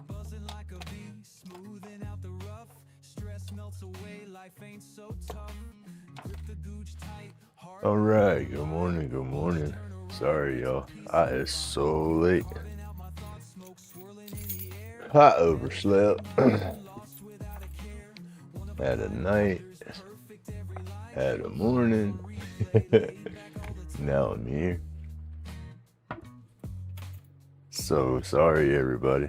Buzzing like a bee, smoothing out the rough. Stress melts away, life ain't so tough. Grip the gooch tight, hard. All right, good morning, good morning. Sorry, y'all. I is so late. I overslept. Had a night, had a morning. Now I'm here. So sorry, everybody.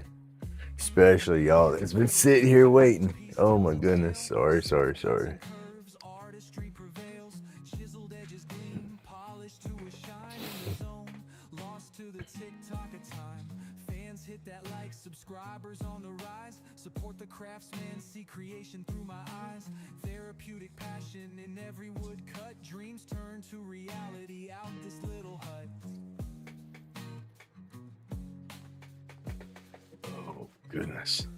Especially y'all that's been sitting here waiting. Oh my goodness. Sorry. Artistry prevails, chiseled edges gleam, polished to a shining zone. Lost to the tick-tock of time. Fans hit that like, subscribers on the rise. Support the craftsman, see creation through my eyes. Therapeutic passion in every woodcut. Dreams turn to reality out this little hut. Oh goodness.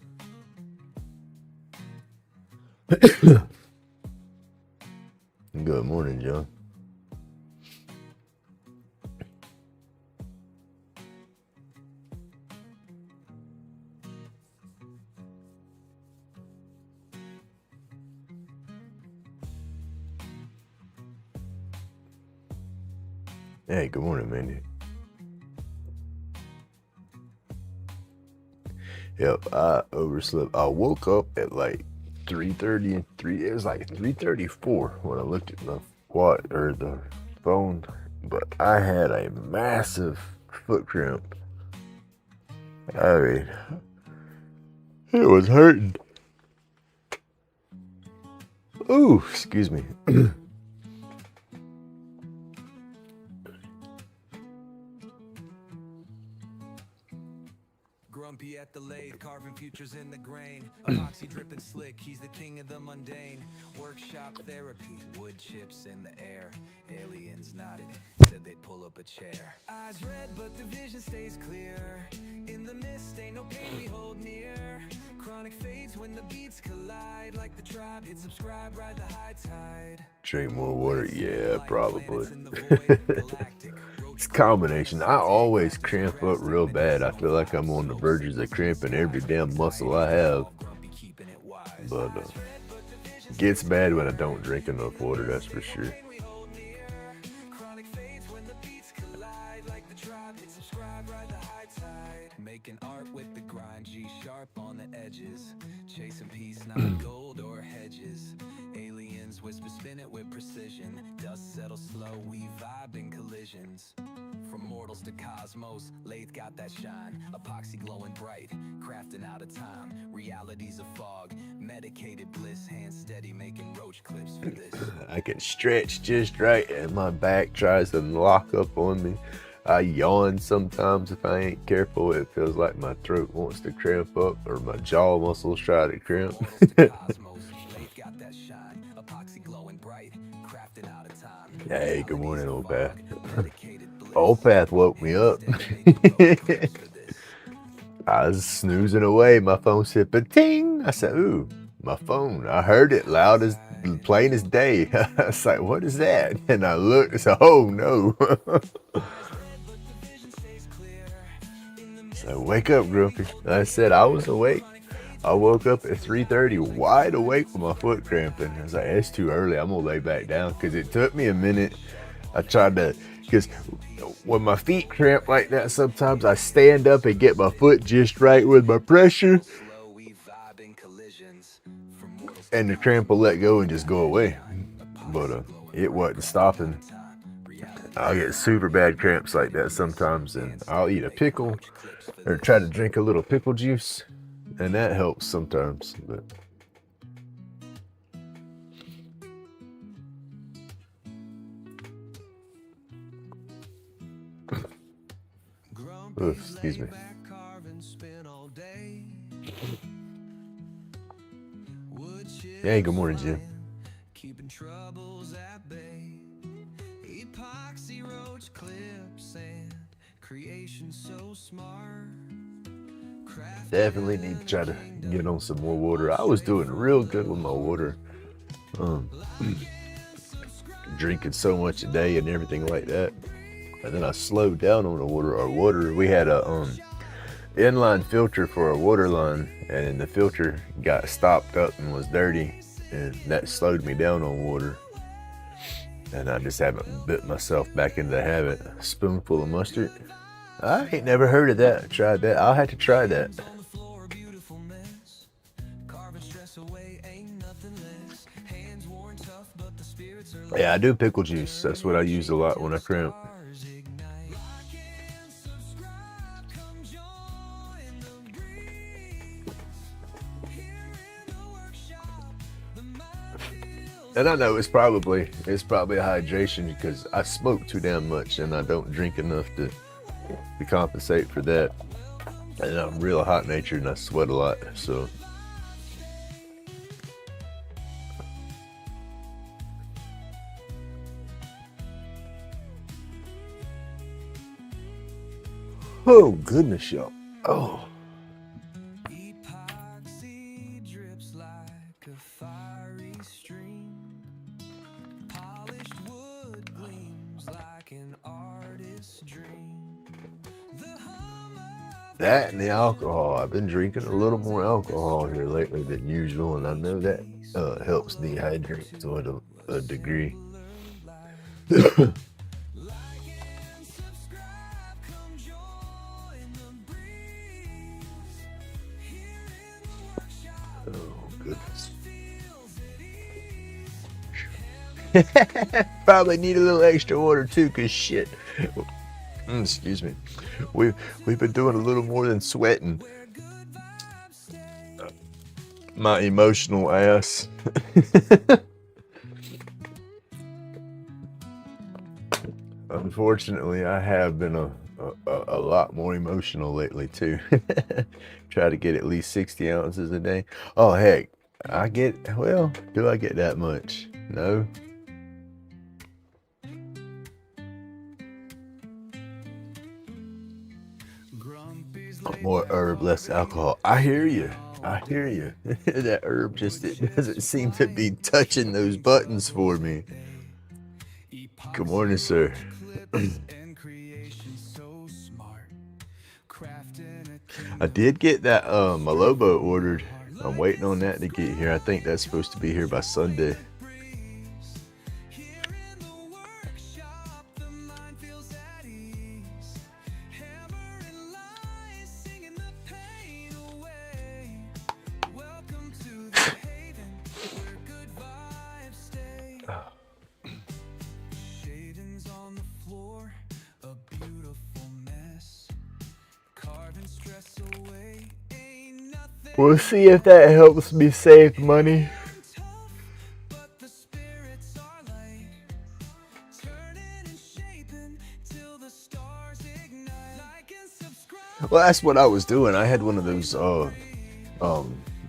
Good morning, John. Hey, good morning, Mandy. Yep, I overslept. I woke up at like 3:30 and it was like 3:34 when I looked at the the phone, but I had a massive foot cramp. I mean, it was hurting. Ooh, excuse me. Grumpy at the lathe, carving futures in the grain. Epoxy dripping slick, he's the king of the mundane. Workshop therapy, wood chips in the air. Aliens nodded, said they'd pull up a chair. Eyes red, but the vision stays clear. In the mist, ain't no pain we hold near. Chronic fades when the beats collide. Like the tribe, hit subscribe, ride the high tide. Drink more water? Yeah, probably. It's a combination. I always cramp up real bad. I feel like I'm on the verges of cramping every damn muscle I have. But it gets bad when I don't drink enough water, that's for sure. Making art with the grind, G sharp on the edges. Chasing peace, not gold or hedges. Aliens whisper, spin it with precision. Dust settles slow, we vibe in collisions. From mortals to cosmos, lathe got that shine. Epoxy glowing bright, crafting out of time. Reality's a fog, medicated bliss. Hands steady, making roach clips for this. I can stretch just right and my back tries to lock up on me. I yawn sometimes if I ain't careful. It feels like my throat wants to cramp up or my jaw muscles try to cramp. Hey, good morning, Old Path. Old Path woke me up. I was snoozing away. My phone said, "Ba-ting." I said, "Ooh, my phone." I heard it loud as plain as day. I was like, "What is that?" And I looked. I said, "Oh no." So wake up, Grumpy. I said I was awake. I woke up at 3:30, wide awake with my foot cramping. I was like, "It's too early. I'm gonna lay back down," because it took me a minute. I tried to, because when my feet cramp like that, sometimes I stand up and get my foot just right with my pressure, and the cramp will let go and just go away. But it wasn't stopping. I'll get super bad cramps like that sometimes, and I'll eat a pickle or try to drink a little pickle juice, and that helps sometimes. But oof, excuse me. Hey, good morning, Jim. Keeping troubles at bay. Epoxy roach clips and creation so smart. Definitely need to try to get on some more water. I was doing real good with my water. Um, Drinking so much a day and everything like that. And then I slowed down on the water. Our water, we had a inline filter for our water line, and the filter got stopped up and was dirty, and that slowed me down on water. And I just haven't bit myself back into the habit. A spoonful of mustard. I ain't never heard of that. Tried that. I'll have to try that. Yeah, I do pickle juice. That's what I use a lot when I cramp. And I know it's probably a hydration because I smoke too damn much and I don't drink enough to compensate for that. And I'm real hot natured and I sweat a lot, so. Oh goodness, y'all. Oh. That and the alcohol. I've been drinking a little more alcohol here lately than usual, and I know that helps dehydrate to a degree. Oh, goodness. Probably need a little extra water too, cause shit. Excuse me. We've been doing a little more than sweating. My emotional ass. Unfortunately, I have been a lot more emotional lately too. Try to get at least 60 ounces a day. Oh heck, do I get that much? No. More herb, less alcohol. I hear you. That herb just, it doesn't seem to be touching those buttons for me. Good morning, sir. I did get that Malobo ordered. I'm waiting on that to get here. I think that's supposed to be here by Sunday. We'll see if that helps me save money. Well, that's what I was doing. I had one of those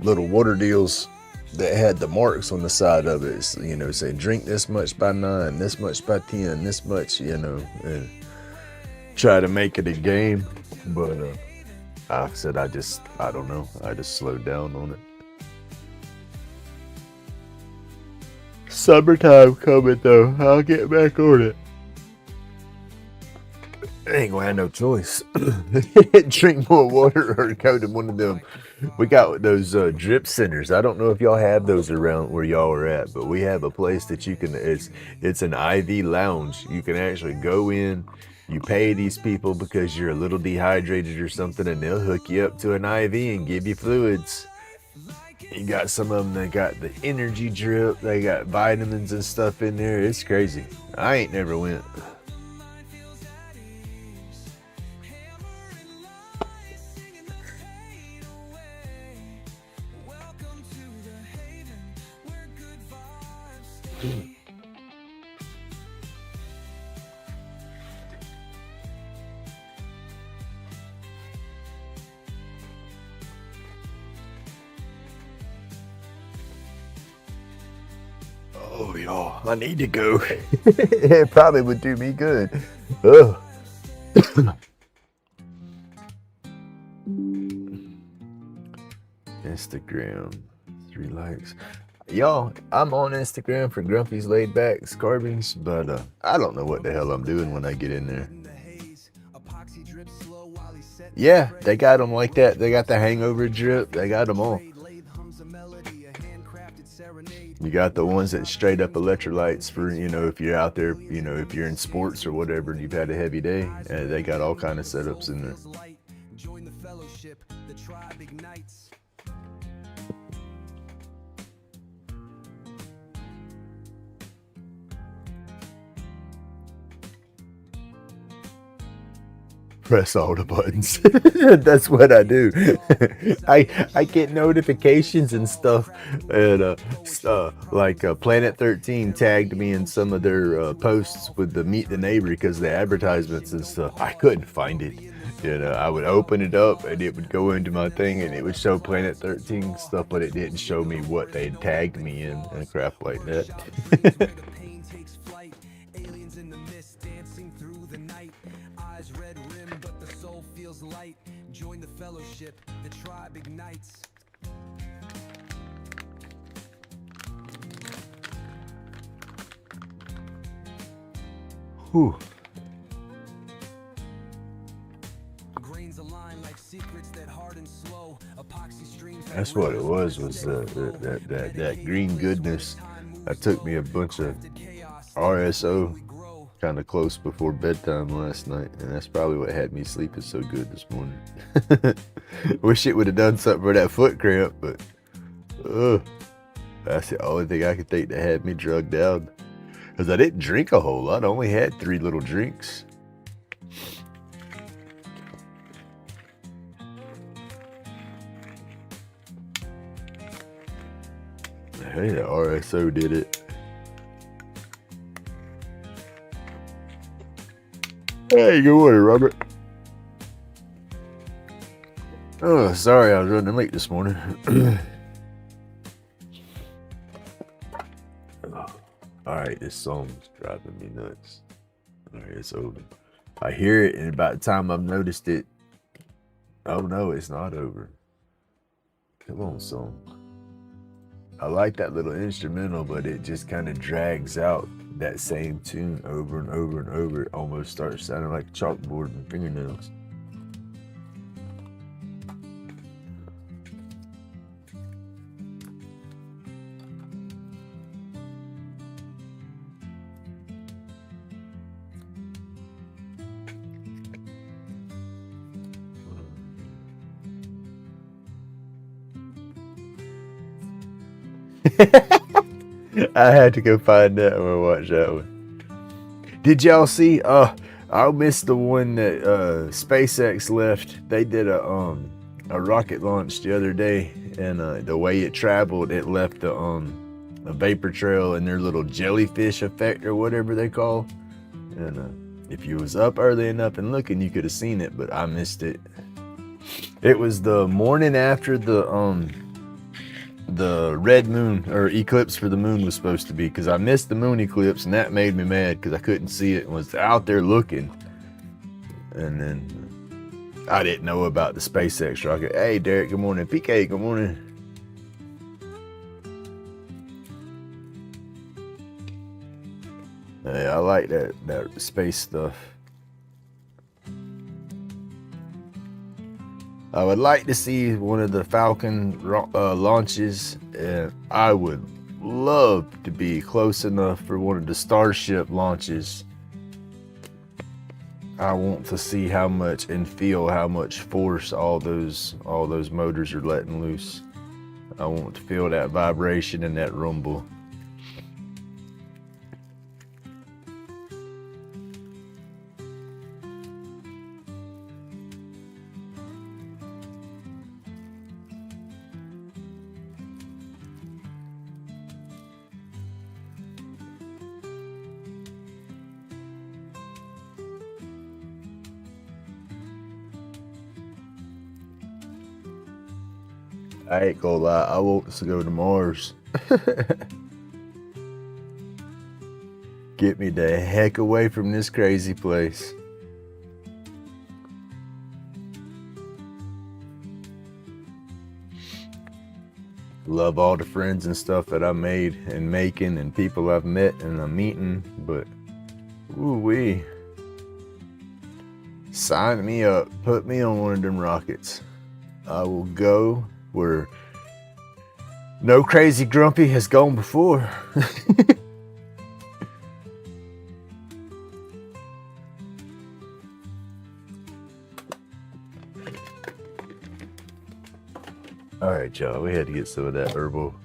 little water deals that had the marks on the side of it. So, you know, say drink this much by 9, this much by 10, this much, you know, and try to make it a game. But I said I don't know. I just slowed down on it. Summertime coming though. I'll get back on it. I ain't gonna have no choice. Drink more water or go to one of them. We got those drip centers. I don't know if y'all have those around where y'all are at, but we have a place that you can, it's an IV lounge. You can actually go in. You pay these people because you're a little dehydrated or something, and they'll hook you up to an IV and give you fluids. You got some of them that got the energy drip. They got vitamins and stuff in there. It's crazy. I ain't never went. Oh, y'all, I need to go. It probably would do me good. Ugh. Instagram, 3 likes. Y'all, I'm on Instagram for Grumpy's LaidBak Carvings, but I don't know what the hell I'm doing when I get in there. Yeah, they got them like that. They got the hangover drip. They got them all. You got the ones that straight up electrolytes for, you know, if you're out there, you know, if you're in sports or whatever and you've had a heavy day. They got all kind of setups in there. Join the fellowship, the tribe ignites. Press all the buttons. That's what I do. I get notifications and stuff, and like Planet 13 tagged me in some of their posts with the Meet the Neighbor because the advertisements and stuff. I couldn't find it. You know, I would open it up and it would go into my thing and it would show Planet 13 stuff, but it didn't show me what they tagged me in and crap like that. Join the fellowship, the tribe ignites. Whew. Grains align like secrets that harden slow. Epoxy streams. That's what it was that green goodness. I took me a bunch of RSO kind of close before bedtime last night, and that's probably what had me sleeping so good this morning. Wish it would have done something for that foot cramp, but that's the only thing I could think that had me drugged out. Because I didn't drink a whole lot. I only had 3 little drinks. Hey, the RSO did it. Hey, good morning, Robert. Oh, sorry, I was running late this morning. Alright, this song's driving me nuts. Alright, it's over. I hear it, and about the time I've noticed it, oh no, it's not over. Come on, song. I like that little instrumental, but it just kind of drags out that same tune over and over and over. It almost starts sounding like chalkboard and fingernails. I had to go find that one and watch that one. Did y'all see? I missed the one that SpaceX left. They did a rocket launch the other day, and the way it traveled, it left a vapor trail and their little jellyfish effect or whatever they call. And if you was up early enough and looking, you could have seen it, but I missed it. It was the morning after the red moon or eclipse for the moon was supposed to be, because I missed the moon eclipse and that made me mad because I couldn't see it and was out there looking. And then I didn't know about the SpaceX rocket. Hey Derek, good morning. PK, good morning. Hey, I like that space stuff. I would like to see one of the Falcon launches, and I would love to be close enough for one of the Starship launches. I want to see how much and feel how much force all those motors are letting loose. I want to feel that vibration and that rumble. I ain't gonna lie, I want us to go to Mars. Get me the heck away from this crazy place. Love all the friends and stuff that I made and making and people I've met and I'm meeting, but ooh-wee. Sign me up. Put me on one of them rockets. I will go where no crazy grumpy has gone before. All right, y'all. We had to get some of that herbal.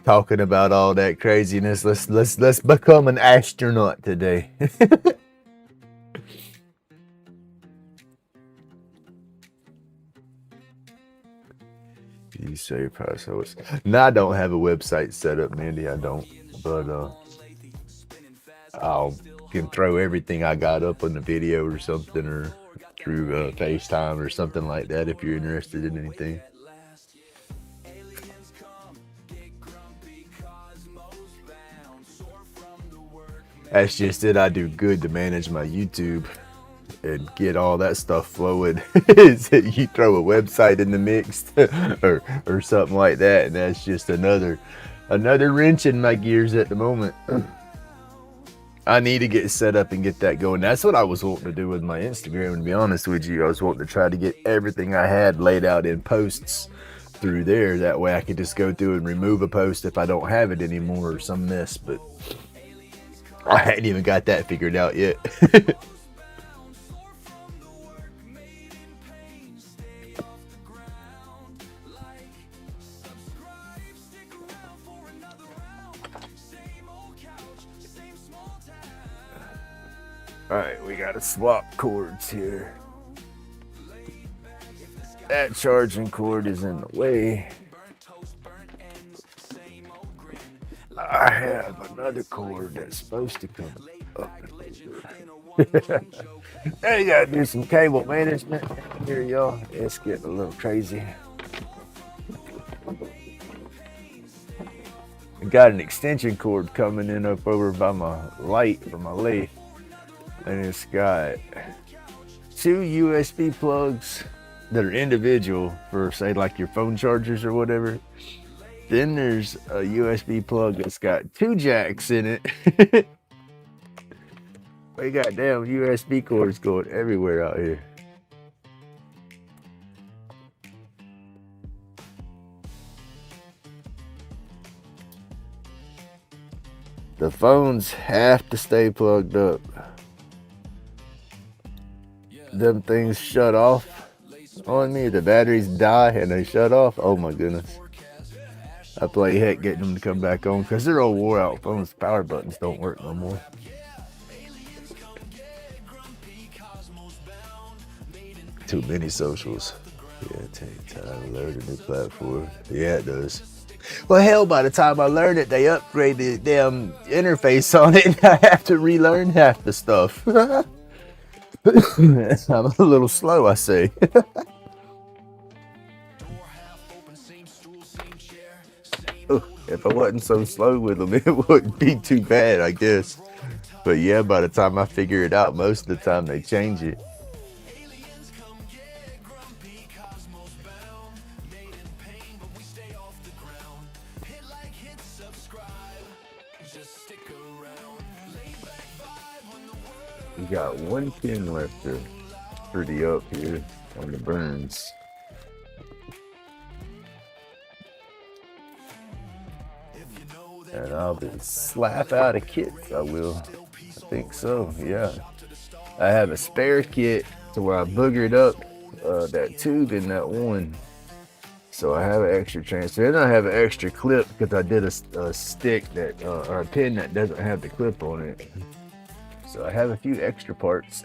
Talking about all that craziness. Let's become an astronaut today. You say passwords. No, I don't have a website set up, Mandy. I don't. But I can throw everything I got up on the video or something, or through FaceTime or something like that if you're interested in anything. That's just it. I do good to manage my YouTube and get all that stuff flowing. You throw a website in the mix or something like that, and that's just another wrench in my gears at the moment. I need to get set up and get that going. That's what I was wanting to do with my Instagram, to be honest with you. I was wanting to try to get everything I had laid out in posts through there. That way I could just go through and remove a post if I don't have it anymore or some mess. But I hadn't even got that figured out yet. Alright, we gotta swap cords here. That charging cord is in the way. I have another cord that's supposed to come up and over. Now you gotta do some cable management here, y'all. It's getting a little crazy. I got an extension cord coming in up over by my light for my lathe. And it's got 2 USB plugs that are individual for, say, like your phone chargers or whatever. Then there's a USB plug that's got 2 jacks in it. We got damn USB cords going everywhere out here. The phones have to stay plugged up. Them things shut off on me. The batteries die and they shut off. Oh my goodness. I play heck getting them to come back on because they're all wore out phones. The power buttons don't work no more. Too many socials. Yeah, take time to learn a new platform. Yeah, it does. Well, hell, by the time I learn it, they upgrade the damn interface on it and I have to relearn half the stuff. I'm a little slow, I say. If I wasn't so slow with them, it wouldn't be too bad, I guess. But yeah, by the time I figure it out, most of the time they change it. We got 1 pin left to pretty up here on the burns. And I'll be slap out of kits, I will. I think so, yeah. I have a spare kit to where I boogered up that tube in that one. So I have an extra transfer. And I have an extra clip because I did a stick that, or a pin that doesn't have the clip on it. So I have a few extra parts.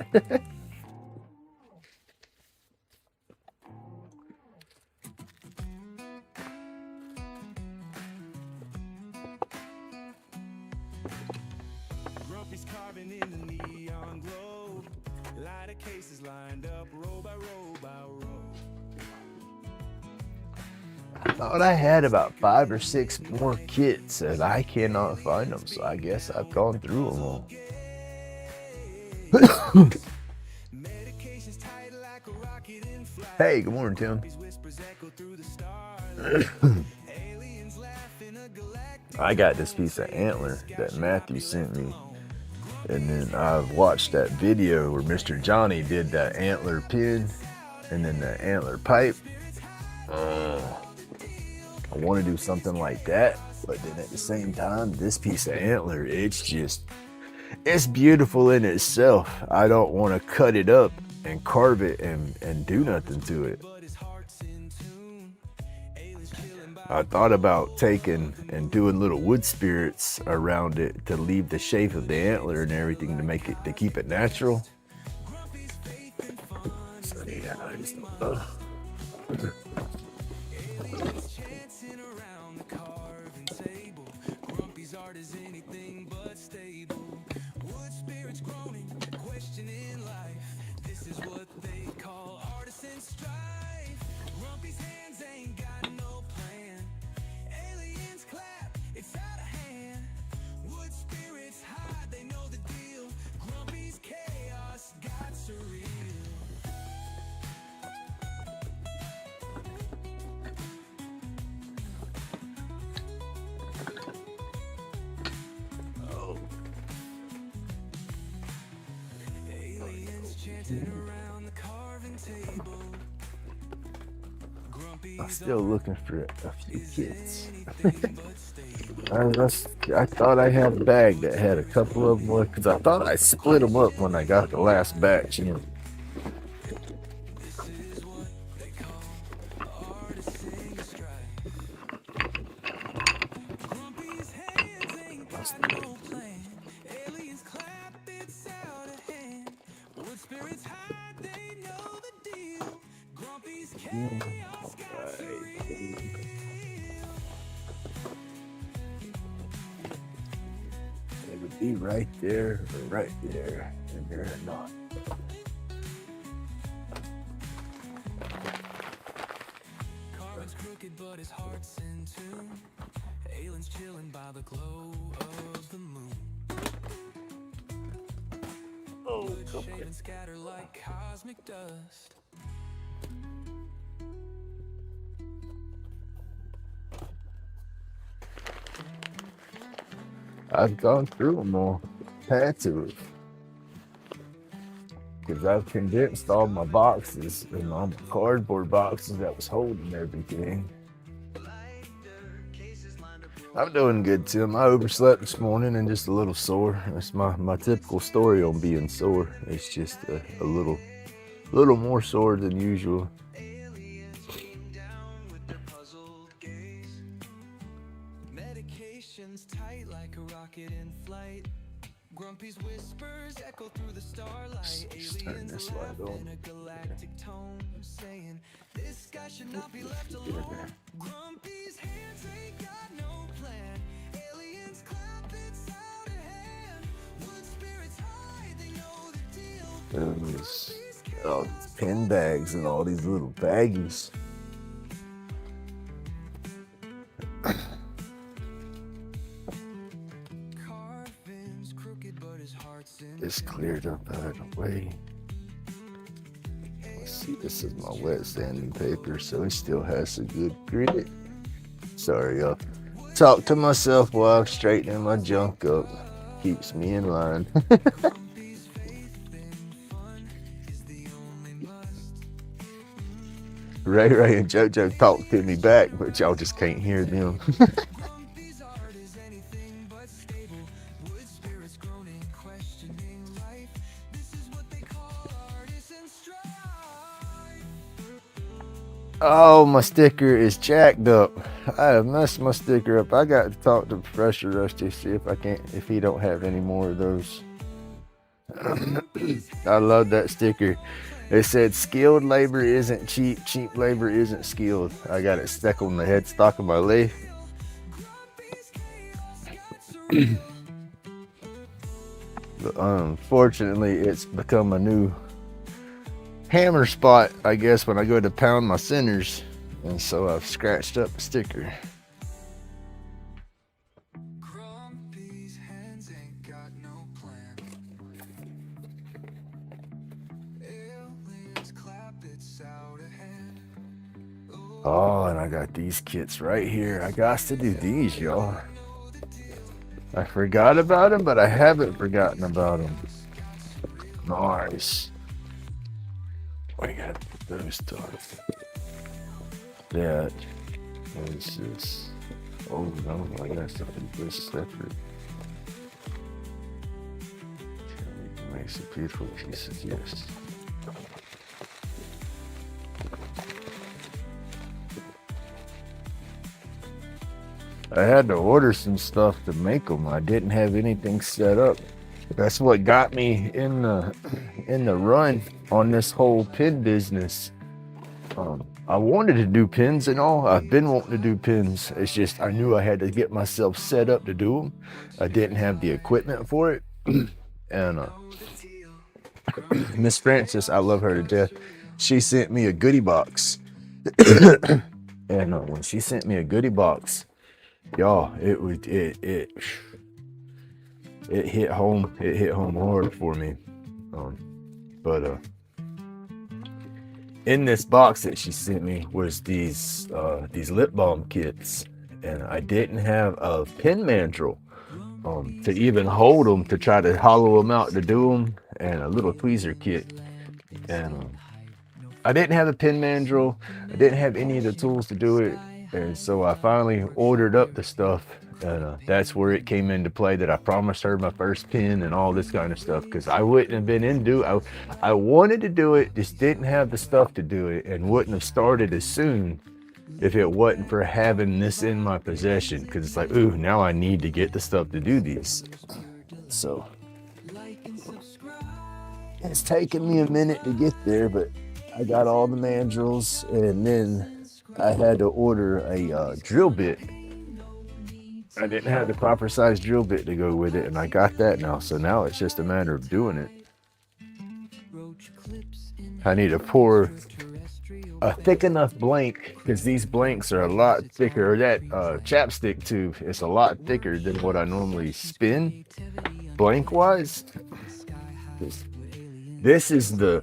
Grumpy's carving in the neon glow. Lighter cases lined up, row by row by row. I thought I had about 5 or 6 more kits and I cannot find them. So I guess I've gone through them all. Hey, good morning, Tim. I got this piece of antler that Matthew sent me. And then I watched that video where Mr. Johnny did that antler pin and then the antler pipe. I want to do something like that, but then at the same time, this piece of antler, it's beautiful in itself. I don't want to cut it up and carve it and do nothing to it. I thought about taking and doing little wood spirits around it to leave the shape of the antler and everything to keep it natural. So, yeah, I just don't know. I'm still looking for a few kits. I thought I had a bag that had a couple of them, because I thought I split them up when I got the last batch in. It would be right there or right there, and they're not. Carvin's crooked, but his heart's in tune. Aylin's chilling by the glow of the moon. Wood shave and scatter like cosmic dust. I've gone through them all. Had to. Because I've condensed all my boxes and all my cardboard boxes that was holding everything. I'm doing good, Tim. I overslept this morning and just a little sore. That's my typical story on being sore. It's just a little more sore than usual. Grumpy's whispers echo through the starlight. Aliens laugh in a galactic tone, saying this guy should not be left alone. Grumpy's hands ain't got no plan. Aliens clap, it's out of hand. Wood spirits hide, they know the deal. There's all these pin bags and all these little baggies. It's cleared up out of the way. Let's see, this is my wet sanding paper, so it still has a good grit. Sorry, y'all. Talk to myself while I'm straightening my junk up. Keeps me in line. Ray and JoJo talk to me back, but y'all just can't hear them. Oh, my sticker is jacked up. I have messed my sticker up. I got to talk to Professor Rusty, see if he don't have any more of those. I love that sticker. It said skilled labor isn't cheap, cheap labor isn't skilled. I got it stuck on the headstock of my lathe. But unfortunately, it's become a new hammer spot, I guess, when I go to pound my centers, and so I've scratched up a sticker. Oh, and I got these kits right here. I got to do these, y'all. I forgot about them, but I haven't forgotten about them. Nice. We got those stuff. That. What is this? Oh no, I got something this separate. Makes a beautiful piece of yes. I had to order some stuff to make them. I didn't have anything set up. That's what got me in the run on this whole pin business. I wanted to do pins and all. I've been wanting to do pins. It's just I knew I had to get myself set up to do them. I didn't have the equipment for it. And Miss Francis, I love her to death. She sent me a goodie box. And when she sent me a goodie box, y'all, it hit home. It hit home hard for me. But in this box that she sent me was these lip balm kits, and I didn't have a pin mandrel to even hold them, to try to hollow them out to do them, and a little tweezer kit. And I didn't have a pin mandrel. I didn't have any of the tools to do it, and so I finally ordered up the stuff. And that's where it came into play, that I promised her my first pin and all this kind of stuff, because I wouldn't have been into it. I wanted to do it, just didn't have the stuff to do it, and wouldn't have started as soon if it wasn't for having this in my possession, because it's like, ooh, now I need to get the stuff to do these. So it's taken me a minute to get there, but I got all the mandrels, and then I had to order a drill bit. I didn't have the proper size drill bit to go with it, and I got that now. So now it's just a matter of doing it. I need to pour a thick enough blank, because these blanks are a lot thicker. Or that chapstick tube is a lot thicker than what I normally spin blank wise. This is the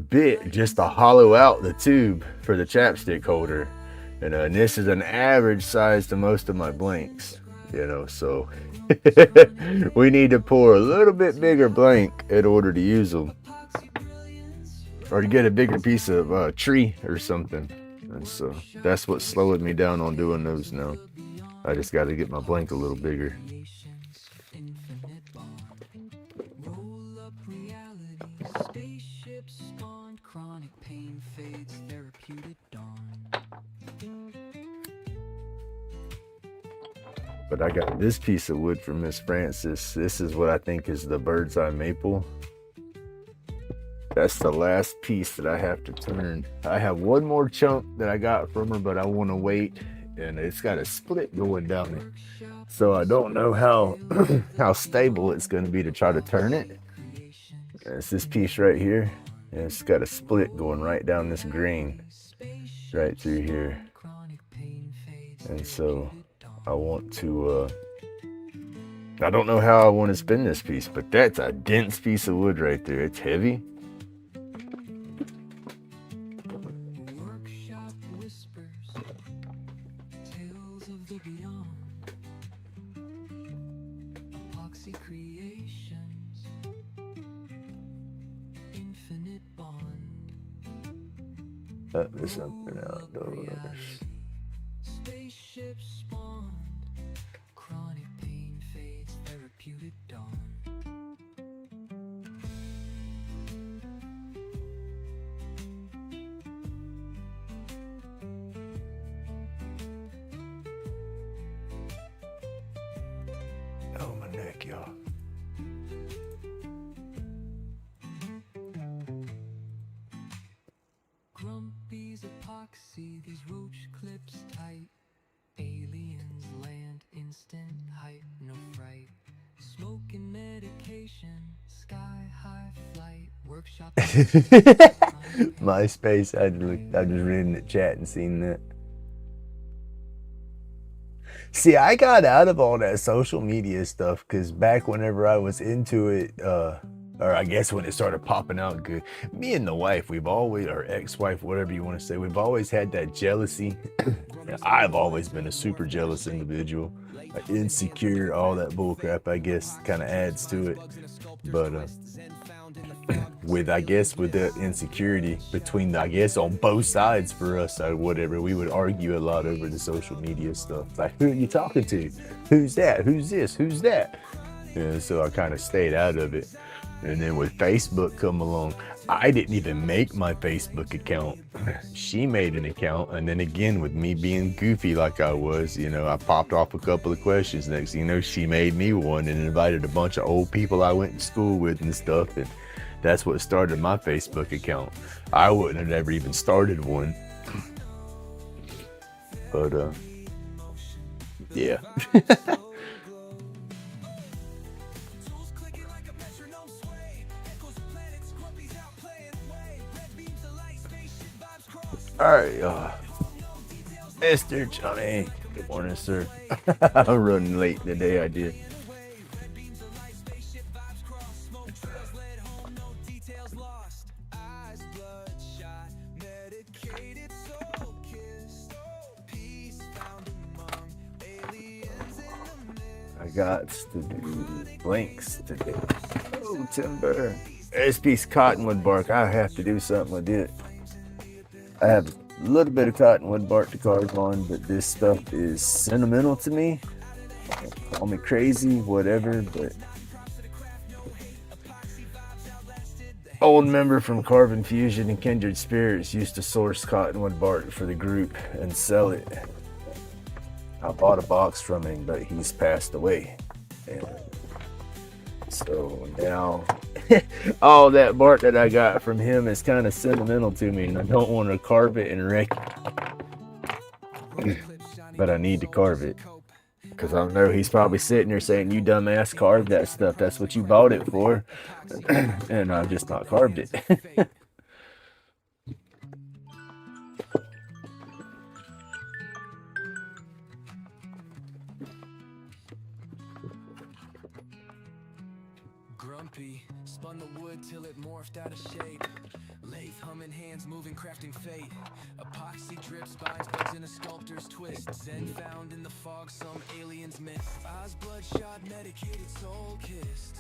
bit just to hollow out the tube for the chapstick holder. And this is an average size to most of my blanks. So we need to pour a little bit bigger blank in order to use them, or to get a bigger piece of tree or something. And so that's what's slowing me down on doing those now. I just got to get my blank a little bigger. But I got this piece of wood from Miss Francis. This is what I think is the bird's eye maple. That's the last piece that I have to turn. I have one more chunk that I got from her, but I want to wait, and it's got a split going down it. So I don't know how how stable it's going to be to try to turn it. It's this piece right here, and it's got a split going right down this grain, right through here. And so I want to, I don't know how I want to spin this piece, but that's a dense piece of wood right there. It's heavy. That is something outdoors. Oh, my neck, y'all. Grumpy's epoxy, these roach clips tight. Aliens land instant height, no fright. Smoking medication, sky high flight. Workshop. MySpace, I just read in the chat and seen that. See, I got out of all that social media stuff because back whenever I was into it, or I guess when it started popping out good, me and the wife, we've always, or ex-wife, whatever you want to say, we've always had that jealousy. I've always been a super jealous individual, insecure, all that bullcrap, I guess, kind of adds to it. But with, I guess, with the insecurity between, I guess, on both sides for us, or whatever, we would argue a lot over the social media stuff. Like, who are you talking to? Who's that? Who's this? Who's that? And so I kind of stayed out of it. And then with Facebook come along, I didn't even make my Facebook account. She made an account. And then again, with me being goofy like I was, you know, I popped off a couple of questions. Next thing you know, she made me one and invited a bunch of old people I went to school with and stuff. And that's what started my Facebook account. I wouldn't have ever even started one. But, yeah. All right, Mr. Johnny. Good morning, sir. I'm running late today. I did. I got to do blanks today. Oh, timber. This piece of cottonwood bark. I have to do something with it. I have a little bit of cottonwood bark to carve on, but this stuff is sentimental to me. Call me crazy, whatever, but old member from Carving Fusion and Kindred Spirits used to source cottonwood bark for the group and sell it. I bought a box from him, but he's passed away. And so now all that bark that I got from him is kind of sentimental to me, and I don't want to carve it and wreck it. But I need to carve it, because I know he's probably sitting there saying, you dumbass, carved that stuff. That's what you bought it for. And I've just not carved it. Grumpy, spun the wood till it morphed out of shape. Lathe humming, hands moving, crafting fate. Epoxy drip, spines, bugs in a sculptor's twist. Zen found in the fog, some aliens missed. Eyes bloodshot, medicated, soul kissed.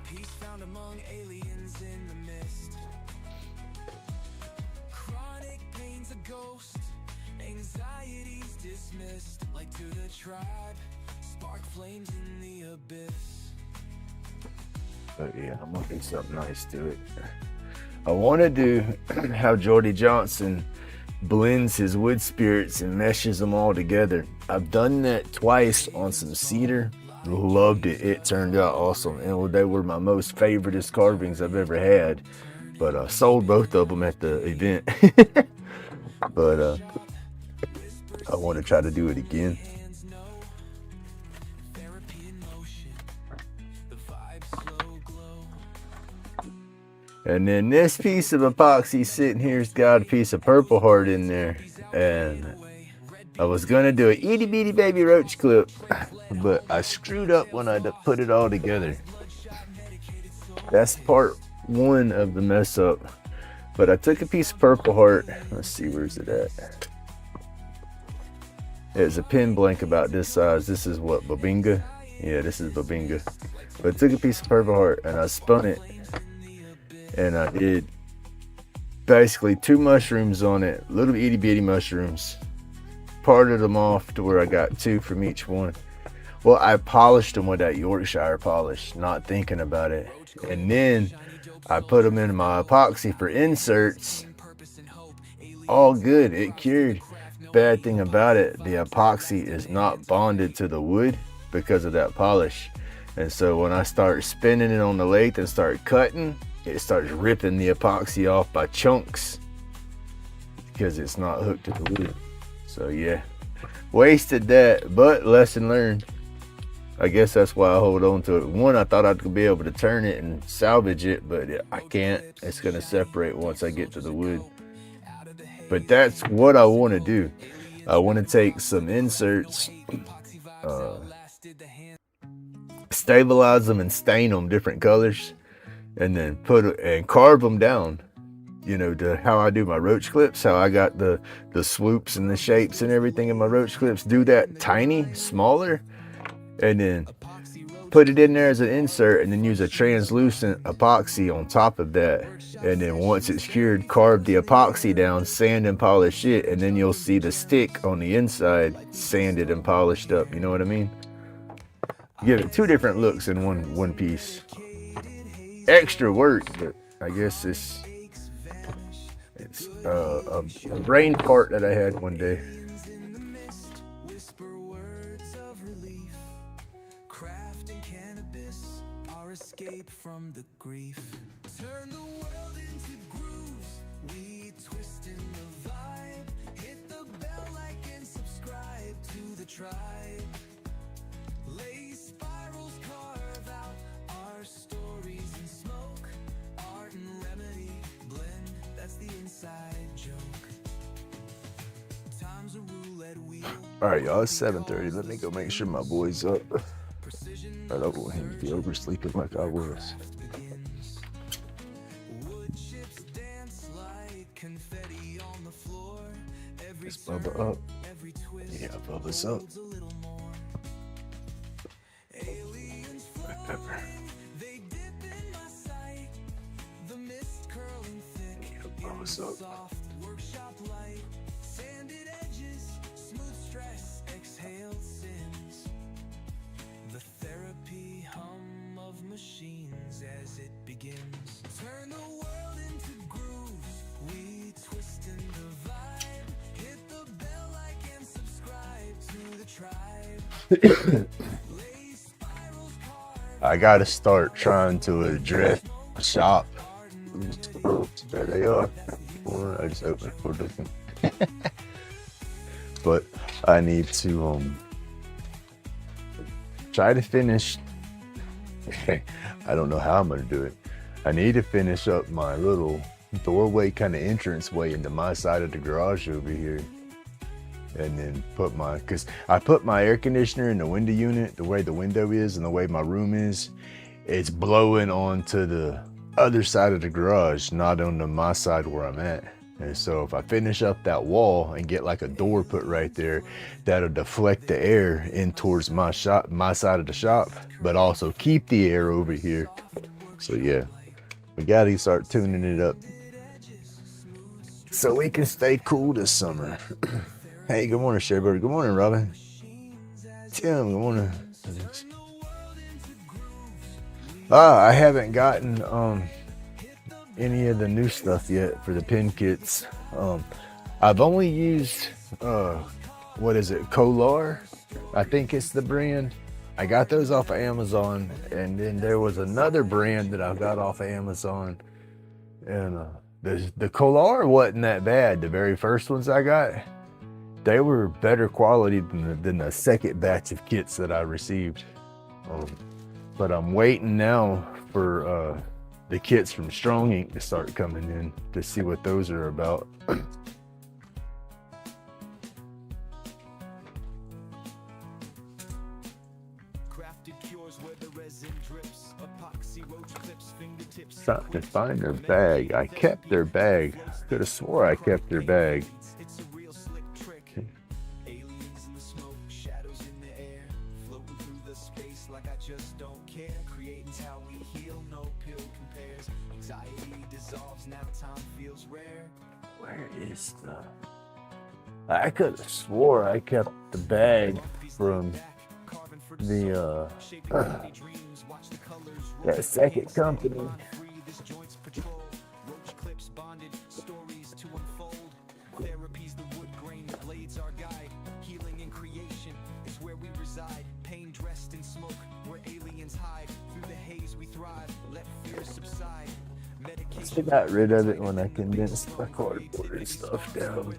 Peace found among aliens in the mist. Chronic pain's a ghost, anxiety's dismissed. Like to the tribe, spark flames in the abyss. But yeah, I'm gonna do something nice to it. I want to do how Jordy Johnson blends his wood spirits and meshes them all together. I've done that twice on some cedar. Loved it. It turned out awesome, and they were my most favoriteest carvings I've ever had. But I sold both of them at the event. But I want to try to do it again. And then this piece of epoxy sitting here's got a piece of Purple Heart in there. And I was going to do an itty bitty baby roach clip, but I screwed up when I put it all together. That's part one of the mess up. But I took a piece of Purple Heart. Let's see, where's it at? It's a pin blank about this size. This is what, Babinga? Yeah, this is Babinga. But I took a piece of Purple Heart and I spun it. And I did basically 2 mushrooms on it, little itty bitty mushrooms. Parted them off to where I got 2 from each one. Well, I polished them with that Yorkshire polish, not thinking about it. And then I put them in my epoxy for inserts. All good, it cured. Bad thing about it, the epoxy is not bonded to the wood because of that polish. And so when I start spinning it on the lathe and start cutting, it starts ripping the epoxy off by chunks because it's not hooked to the wood. So yeah, wasted that, but lesson learned. I guess that's why I hold on to it. One, I thought I'd be able to turn it and salvage it, but I can't. It's gonna separate once I get to the wood. But that's what I want to do. I want to take some inserts, stabilize them and stain them different colors, and then carve them down, you know, to how I do my roach clips, how I got the swoops and the shapes and everything in my roach clips. Do that tiny, smaller, and then put it in there as an insert, and then use a translucent epoxy on top of that. And then once it's cured, carve the epoxy down, sand and polish it, and then you'll see the stick on the inside sanded and polished up. You know what I mean? Give it two different looks in one piece. Extra work, but I guess it's a brain part that I had one day. Escape from the grief. Turn the world into grooves. We twist in the vibe. Hit the bell, like and subscribe to the tribe. Lay spirals, carve out our stories in smoke. Art and remedy blend. That's the inside joke. Time's a roulette wheel. All right, y'all. It's 7:30. Let me go make sure my boy's up. I don't want him to be oversleeping like I was. Is Bubba up? Yeah, Bubba's up. Pepper. Yeah, Bubba's up. Machines as it begins. Turn the world into grooves. We twist in the vibe. Hit the bell, like and subscribe to the tribe. I gotta start trying to address shop. There they are. I just opened it for them. But I need to try to finish. I don't know how I'm gonna do it. I need to finish up my little doorway kind of entrance way into my side of the garage over here, and then cause I put my air conditioner in the window unit. The way the window is and the way my room is, it's blowing onto the other side of the garage, not on my side where I'm at. And so if I finish up that wall and get like a door put right there, that'll deflect the air in towards my side of the shop, but also keep the air over here. So yeah, we gotta start tuning it up so we can stay cool this summer. Hey, good morning, Sherberry. Good morning, Robin. Tim, good morning. I haven't gotten any of the new stuff yet for the pin kits. I've only used what is it, Kolar? I think it's the brand. I got those off of Amazon, and then there was another brand that I got off of Amazon, and the Kolar wasn't that bad. The very first ones I got, they were better quality than the second batch of kits that I received. But I'm waiting now for the kits from Strong Ink to start coming in to see what those are about. Trying to find their bag. I kept their bag. Could have swore I kept their bag. Where is the... I could have swore I kept the bag from the that second company. I got rid of it when I condensed my cardboard and stuff down.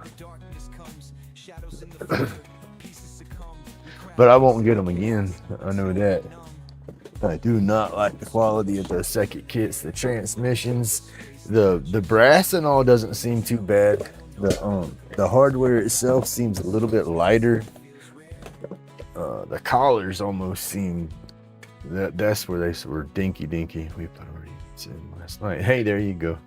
But I won't get them again. I know that. I do not like the quality of the second kits. The transmissions, the brass and all doesn't seem too bad. The hardware itself seems a little bit lighter. The collars almost seem That's where they were dinky. We put our units in last night. Hey, there you go.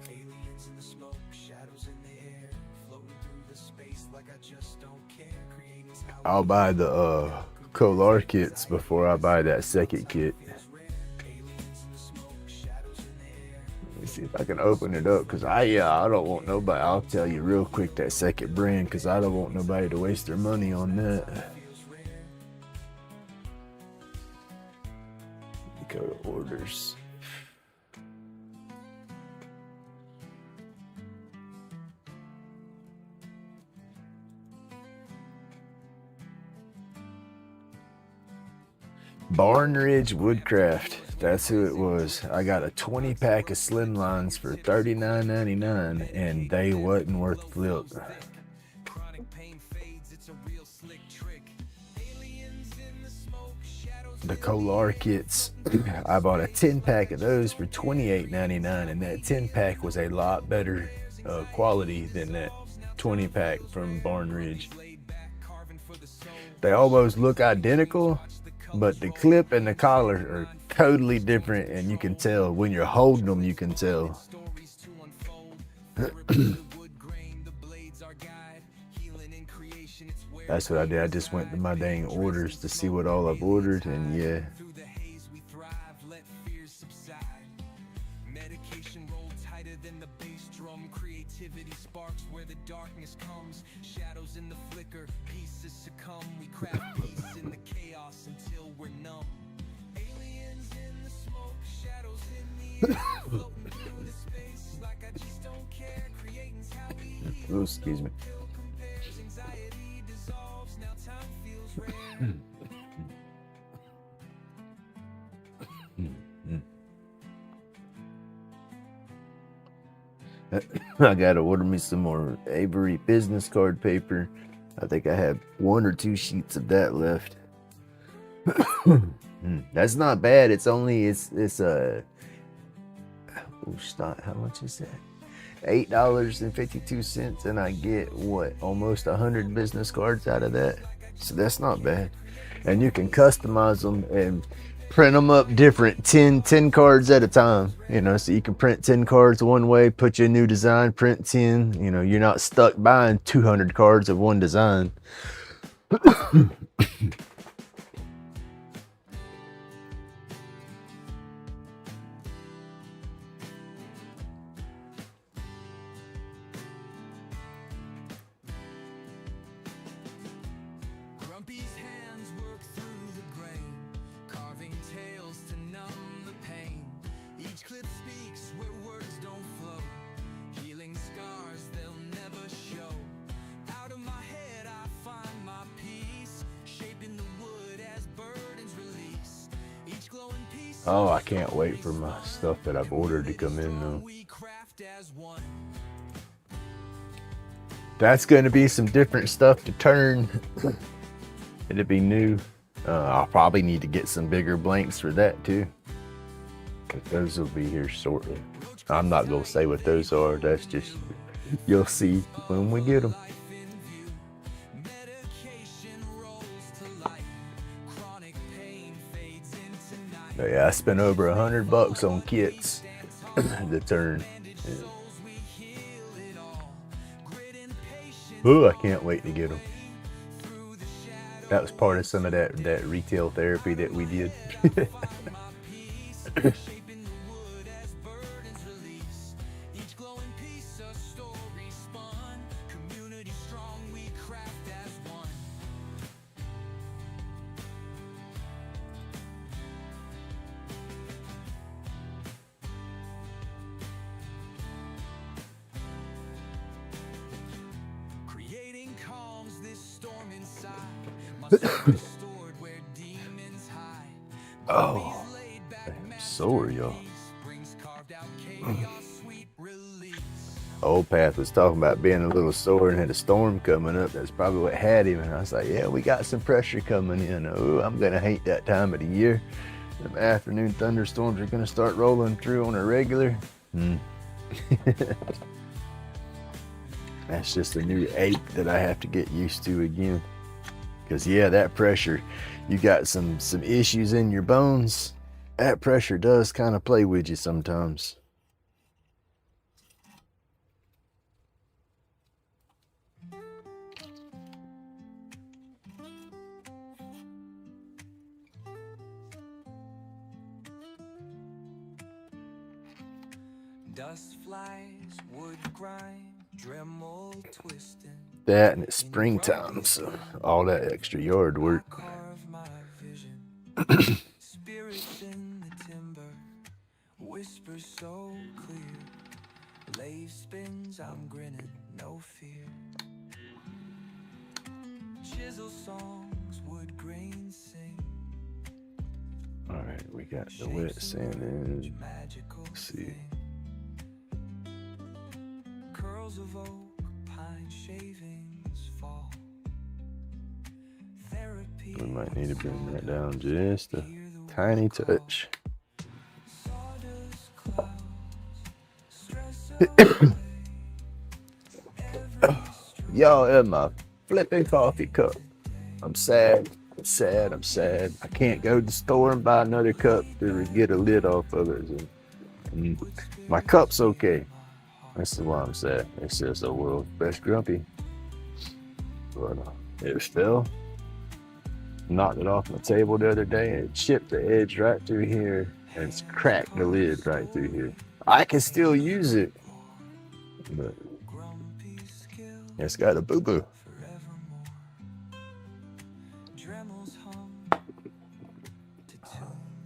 Aliens in the smoke, shadows in the air, floating through the space like I just don't care. Creating how I'll buy the Kolar kits before I buy that second kit. aliens in the smoke, shadows in the air. Let me see if I can open it up, because I don't want nobody. I'll tell you real quick that second brand, because I don't want nobody to waste their money on that. Go to orders. Barn Ridge Woodcraft. That's who it was. I got a 20 pack of Slimlines for $39.99, and they wasn't worth flip. Chronic pain fades, it's a real slick trick. Aliens in the smoke, shadows The Kolar kits. I bought a 10 pack of those for $28.99, and that 10 pack was a lot better quality than that 20 pack from Barn Ridge. They almost look identical, but the clip and the collar are totally different, and you can tell when you're holding them. You can tell. stories to unfold. The wood grain, the blades are guide. Healing in creation, it's where That's what I did. I just went to my dang orders to see what all I've ordered, and yeah. through the haze we thrive, let fears subside. Medication rolled tighter than the bass drum. Creativity sparks where the darkness comes. Shadows in the flicker, pieces succumb. We craft peace in the chaos until we're numb. Aliens in the smoke, shadows in the air, floating through the space like I just don't care. Creating how we heal. Oh, excuse me. Pill compares, anxiety dissolves. Now time feels rare. I gotta order me some more Avery business card paper. I think I have 1 or 2 sheets of that left. That's not bad. It's not, how much is that? $8.52, and I get what, almost 100 business cards out of that. So that's not bad. And you can customize them and print them up different, 10 cards at a time, so you can print 10 cards one way, put your new design, print 10. You're not stuck buying 200 cards of one design. Grumpy's hands work through the grain, carving tales to numb the pain. Each clip speaks where words don't flow, healing scars they'll never show. Out of my head I find my peace, shaping the wood as burdens release. Each glowing piece. Oh, I can't wait for my stuff that I've ordered to come in though. We craft as one. That's going to be some different stuff to turn. It'll be new. I'll probably need to get some bigger blanks for that too, but those will be here shortly. I'm not going to say what those are. That's just, you'll see when we get them. Life in view, medication rolls to life, chronic pain fades into night. But yeah, I spent over $100 on kits to turn. Yeah. Souls we heal it all, grit and patience Ooh, I can't wait to get them. through the shadow. That was part of some of that retail therapy that we did. My peace, shaping the wood as burdens release. Each glowing piece a story spun, community strong we craft as one. Creating calms this storm inside. My soul restored where demons hide. Oh, Laid back I'm sorry, y'all. brings carved out chaos, sweet release. Old Path was talking about being a little sore and had a storm coming up. That's probably what had him. And I was like, yeah, we got some pressure coming in. Oh, I'm going to hate that time of the year. Them afternoon thunderstorms are going to start rolling through on a regular. That's just a new ache that I have to get used to again. Cause yeah, that pressure, you got some issues in your bones. That pressure does kind of play with you sometimes. Dust flies, wood grind, Dremel twisting. That and it's springtime, so all that extra yard work. Carve my vision. Spirits in the timber, whispers so clear. Lathe spins, I'm grinning, no fear. Chisel songs, wood grain sing. All right, we got the wet sand in. Let's see. Curls of oak, pine shavings fall. Therapy. We might need to bring that down just a tiny touch. Sawdust clouds, stress Y'all in my flipping coffee cup. I'm sad. I'm sad. I'm sad. I can't go to the store and buy another cup to get a lid off of it. My cup's okay. This is why I'm sad. It says the world's best grumpy. But it fell. Knocked it off my table the other day and it chipped the edge right through here and it's cracked the lid right through here. I can still use it, but it's got a boo-boo.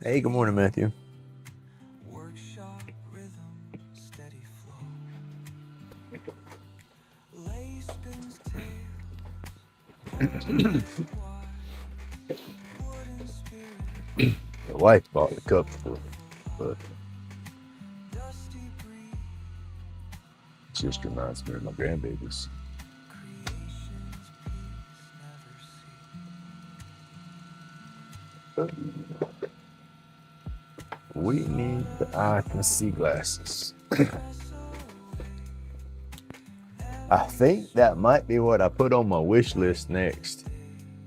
Hey, good morning, Matthew. The wife bought the cup for it, but it just reminds me of my grandbabies. We need the eye can see glasses. I think that might be what I put on my wish list next.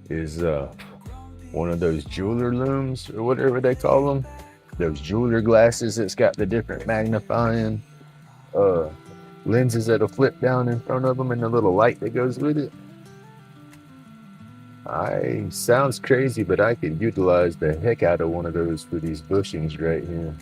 Is one of those jeweler looms or whatever they call them. Those jeweler glasses that's got the different magnifying lenses that'll flip down in front of them and the little light that goes with it. Sounds crazy, but I could utilize the heck out of one of those for these bushings right here.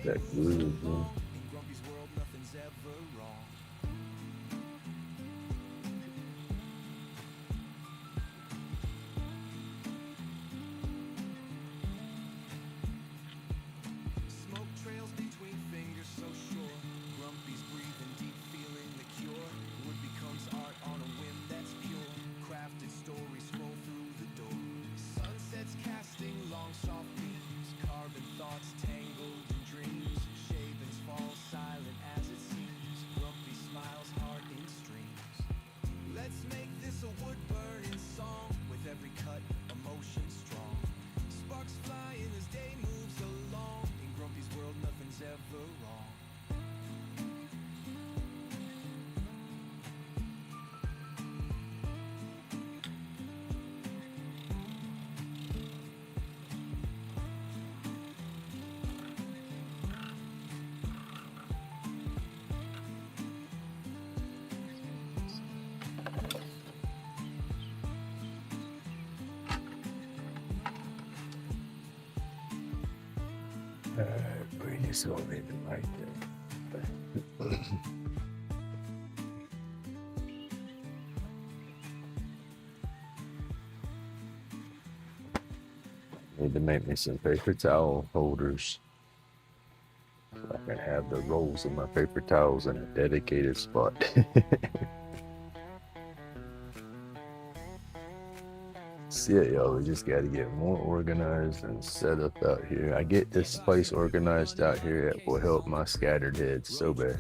That groove, man. Bring this over in right there. Need to make me some paper towel holders. So I can have the rolls of my paper towels in a dedicated spot. See it, y'all. We just got to get more organized and set up out here. I get this place organized out here, it will help my scattered heads so bad.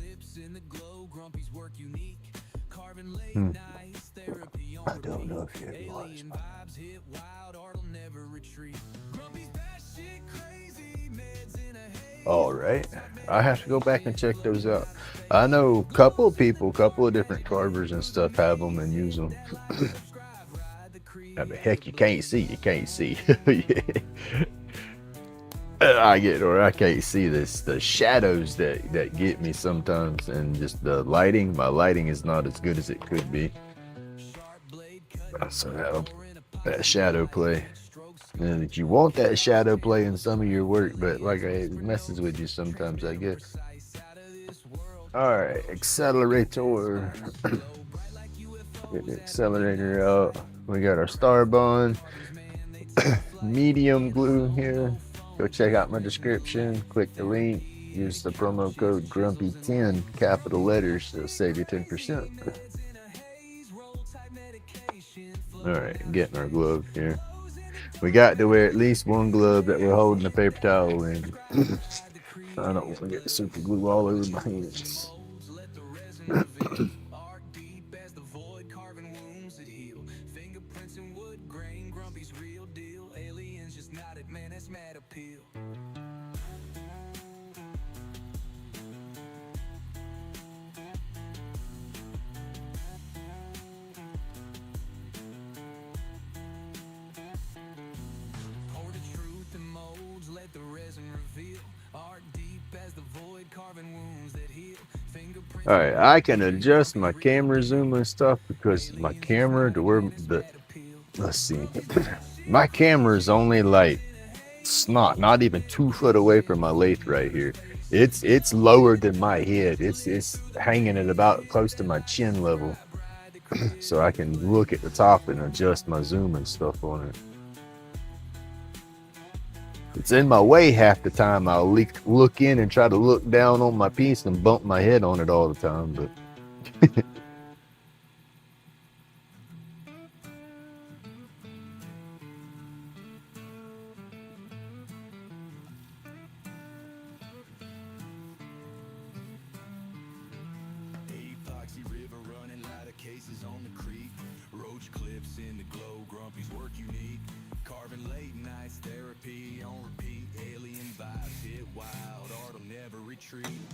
I don't know if you realize. All right, I have to go back and check those out. I know a couple of people, couple of different carvers and stuff have them and use them. I mean, heck, you can't see. I get, or I can't see this. The shadows that get me sometimes, and just the lighting. My lighting is not as good as it could be. So that shadow play. And if you want that shadow play in some of your work, but like it messes with you sometimes, I guess. All right, accelerator. Get the accelerator out. We got our star bond, medium glue here. Go check out my description. Click the link. Use the promo code Grumpy10, capital letters. It'll save you 10%. All right, getting our glove here. We got to wear at least one glove that we're holding the paper towel in. I don't want to get the super glue all over my hands. All right, I can adjust my camera zoom and stuff because my camera to where let's see, my camera is only like not even 2 foot away from my lathe right here. It's lower than my head. It's hanging at about close to my chin level, so I can look at the top and adjust my zoom and stuff on it. It's in my way half the time. I'll look in and try to look down on my piece and bump my head on it all the time, but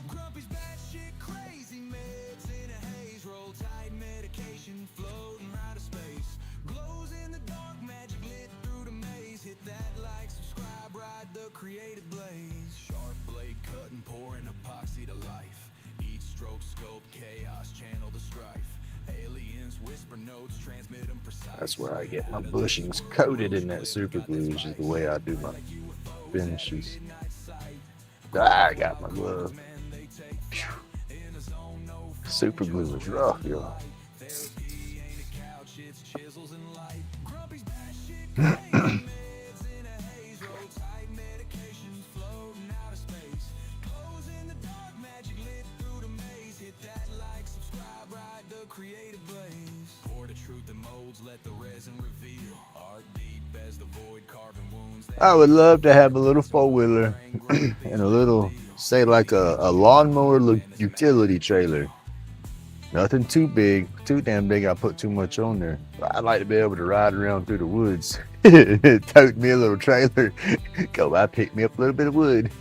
Grumpy's batshit crazy meds in a haze, roll tight medication, floating out of space. Glows in the dark, magic lit through the maze. Hit that like, subscribe, ride the creative blaze. Sharp blade cutting, pouring epoxy to life. Each stroke scope, chaos, channel the strife. Aliens whisper notes, transmit them precise. that's where I get my bushings coated in that super glue, which is the way I do my finishes. I got my glove. Super glue is rough, y'all. I would love to have a little four-wheeler and a little, say like a lawnmower utility trailer. Nothing too big, too damn big. I put too much on there. But I'd like to be able to ride around through the woods. Tote me a little trailer. Go by, pick me up a little bit of wood.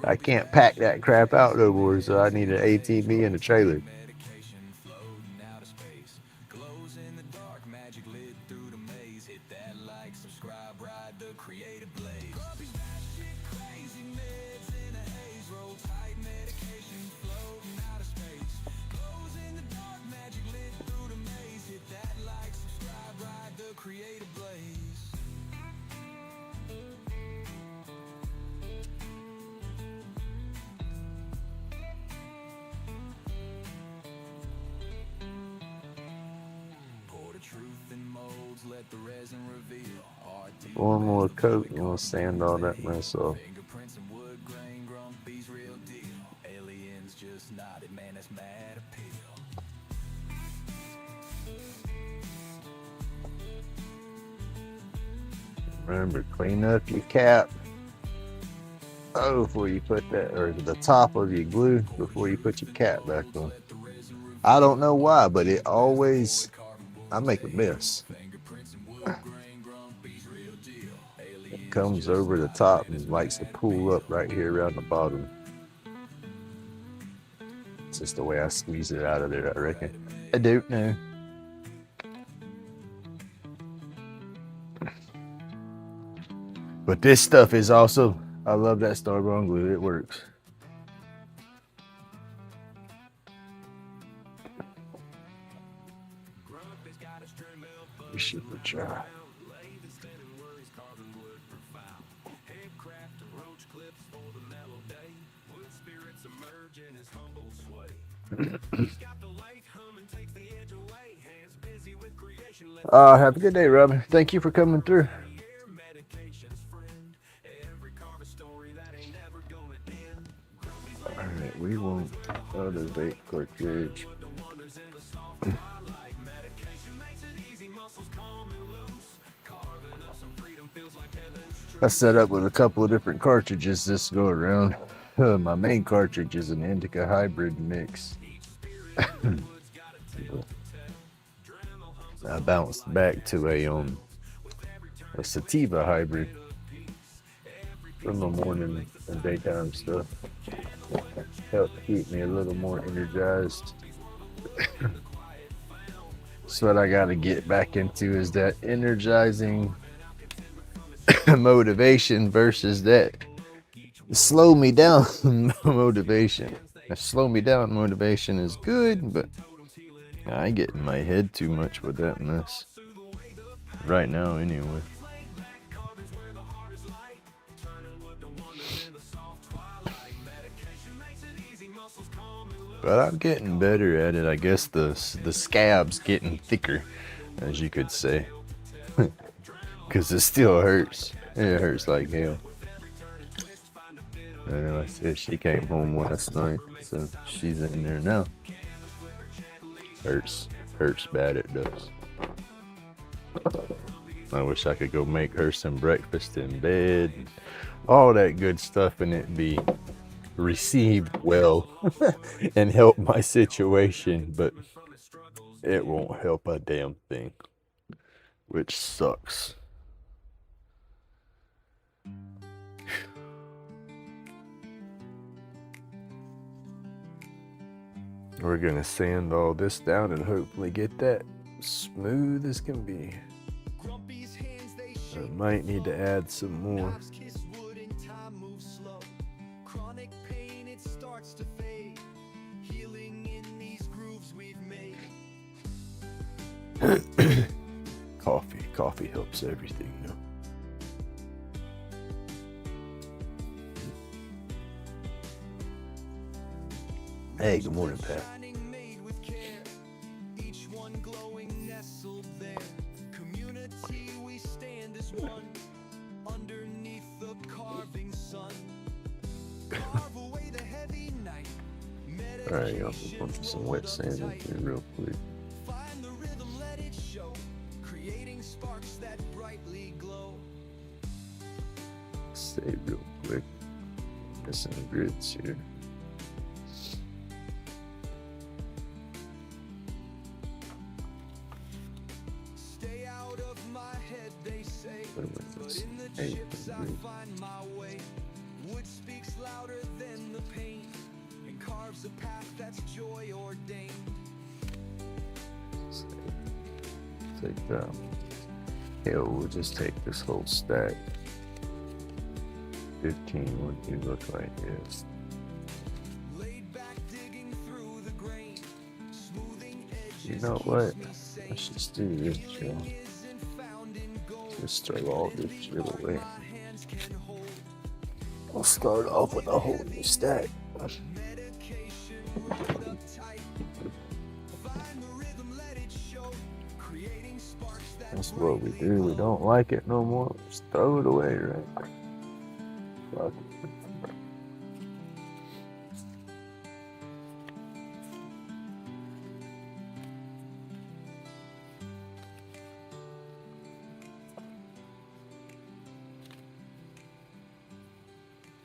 I can't pack that crap out no more, so I need an ATV and a trailer. let the resin reveal our One more coat and we'll sand all that mess off. fingerprints and wood grain, grumpy's real deal. Aliens just nodded, man, that's mad appeal. Remember, clean up your cap. Oh, before you put that, or the top of your glue before you put your cap back on. I don't know why, but it always, I make a mess. It comes over the top and likes to pull up right here around the bottom. It's just the way I squeeze it out of there, I reckon. I don't know. But this stuff is also, I love that Starbond glue. It works. We should try. Have a good day, Robin. Thank you for coming through. Alright, we want other vape cartridge. I set up with a couple of different cartridges this go around. My main cartridge is an indica hybrid mix. I bounced back to a sativa hybrid from the morning and daytime stuff. Help keep me a little more energized. So what I got to get back into is that energizing motivation versus that slow me down motivation. The slow me down motivation is good, but I get in my head too much with that mess. Right now, anyway. But I'm getting better at it. I guess the scab's getting thicker, as you could say. Because it still hurts. It hurts like hell. And I said she came home last night, so she's in there now. Hurts bad, it does. I wish I could go make her some breakfast in bed, all that good stuff, and it be received well and help my situation, but it won't help a damn thing, which sucks. We're gonna sand all this down and hopefully get that smooth as can be. I might need to add some more. Coffee helps everything, you know. Hey, good morning, Pat. All right, y'all, we'll put some wet sand in here real quick. Stay real quick. There's some grids here. Stay out of my head, they say. But in the chips I find my way. Wood speaks louder than the pain and carves a path that's joy ordained. Take that. Hell, we'll just take this whole stack. 15 would you look like this? Laid back, digging through the grain, smoothing edges. You know what? Let's just do this, Joe. Just throw all this shit away. I'll start off with a whole new stack. That's what we do. We don't like it no more. Just throw it away, right? Fuck it.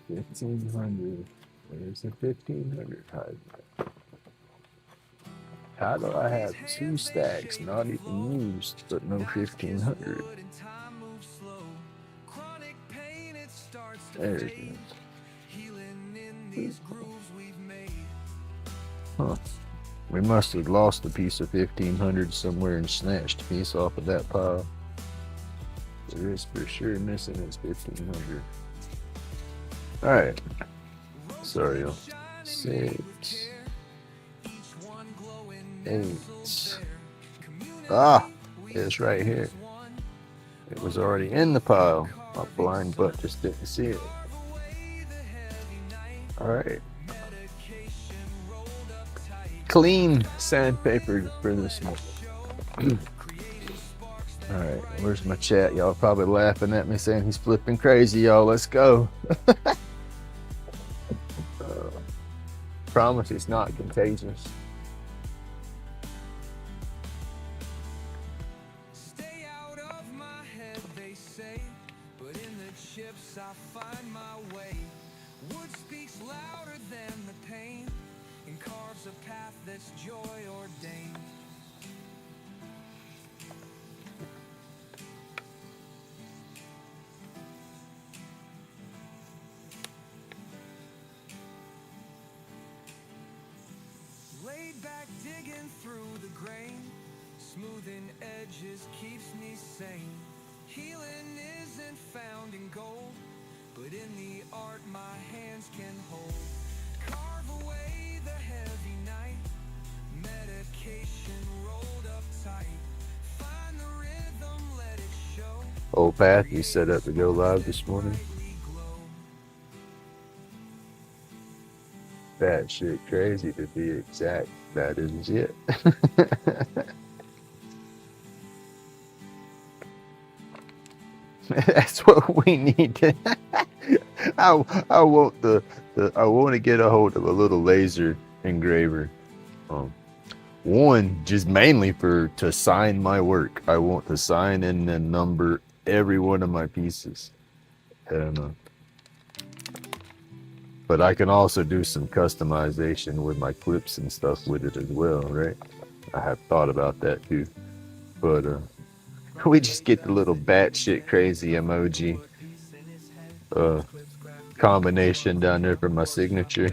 $1,500. Where's the 1,500 hide? How do I have 2 stacks not even used, but no 1,500? There it is. Huh. We must have lost a piece of 1,500 somewhere and snatched a piece off of that pile. There is for sure missing is 1,500. Alright. Sorry, y'all. 6, 8. Ah! It's right here. It was already in the pile. My blind butt just didn't see it. Alright. Clean sandpaper for this one. Alright, where's my chat? Y'all probably laughing at me saying he's flipping crazy, y'all. Let's go. Promise it's not contagious. Stay out of my head, they say, but in the chips I find my way. Wood speaks louder than the pain and carves a path that's joy ordained. Laid back, digging through the grain, smoothing edges keeps me sane. Healing isn't found in gold, but in the art my hands can hold. Carve away the heavy night, medication rolled up tight. Find the rhythm, let it show. Old Path, you set up to go live this morning. That shit crazy to be exact. That is it. That's what we need to. I want I want to get a hold of a little laser engraver. One just mainly to sign my work. I want to sign and then number every one of my pieces. And but I can also do some customization with my clips and stuff with it as well, right? I have thought about that too. But we just get the little batshit crazy emoji combination down there for my signature.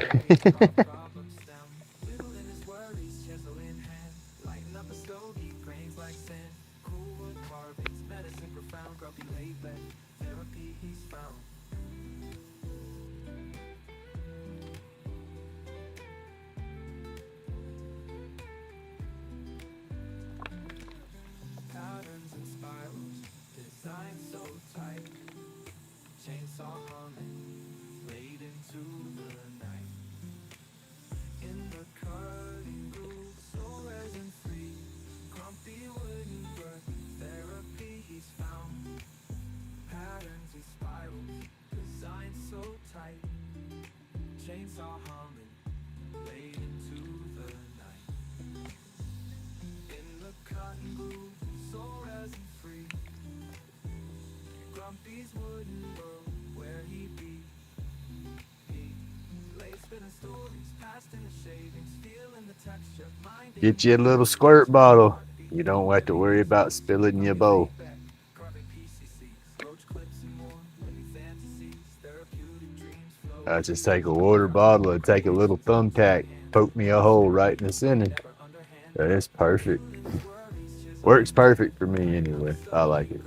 Get you a little squirt bottle. You don't have to worry about spilling your bowl. I just take a water bottle and take a little thumbtack, poke me a hole right in the center. That's perfect. Works perfect for me anyway. I like it.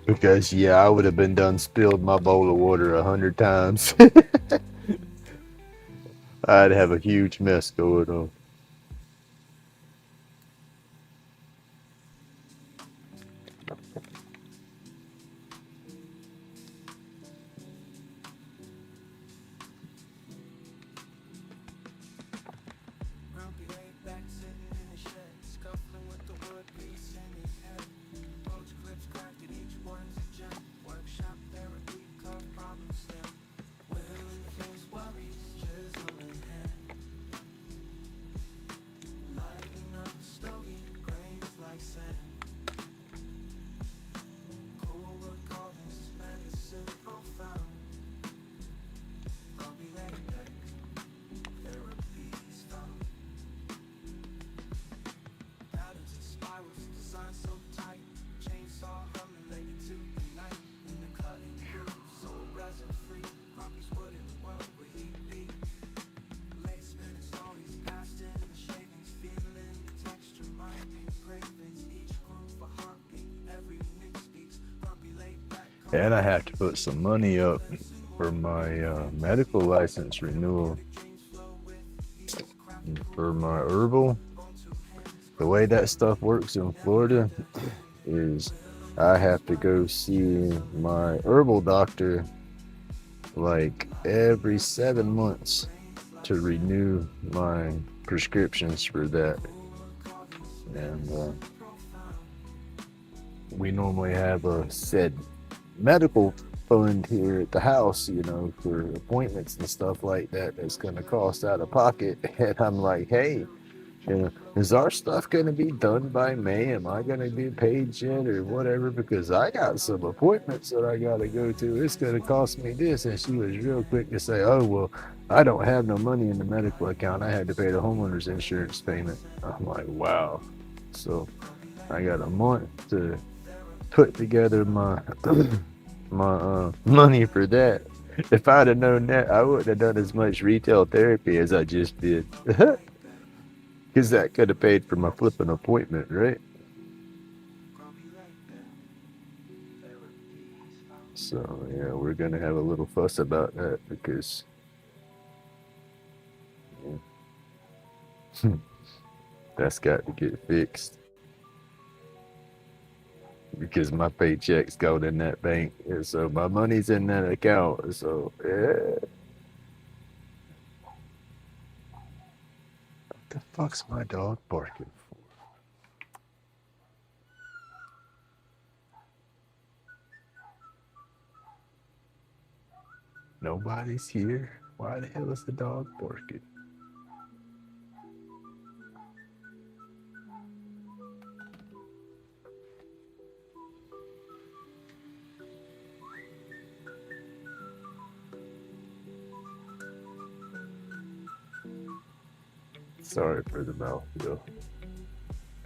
Because yeah, I would have been done spilled my bowl of water 100 times. I'd have a huge mess going on. And I have to put some money up for my medical license renewal. And for my herbal, the way that stuff works in Florida is I have to go see my herbal doctor like every 7 months to renew my prescriptions for that. And we normally have a said medical fund here at the house, you know, for appointments and stuff like that that's going to cost out of pocket. And I'm like, hey, you know, is our stuff going to be done by May? Am I going to be paid yet or whatever? Because I got some appointments that I got to go to. It's going to cost me this. And she was real quick to say, oh, well, I don't have no money in the medical account. I had to pay the homeowner's insurance payment. I'm like, wow. So I got a month to put together my money for that. If I'd have known that, I wouldn't have done as much retail therapy as I just did. Because that could have paid for my flipping appointment, right? So, yeah, we're going to have a little fuss about that because yeah, that's got to get fixed. Because my paycheck's going in that bank. And so my money's in that account. So, yeah. What the fuck's my dog barking for? Nobody's here. Why the hell is the dog barking? Sorry for the mouthfeel.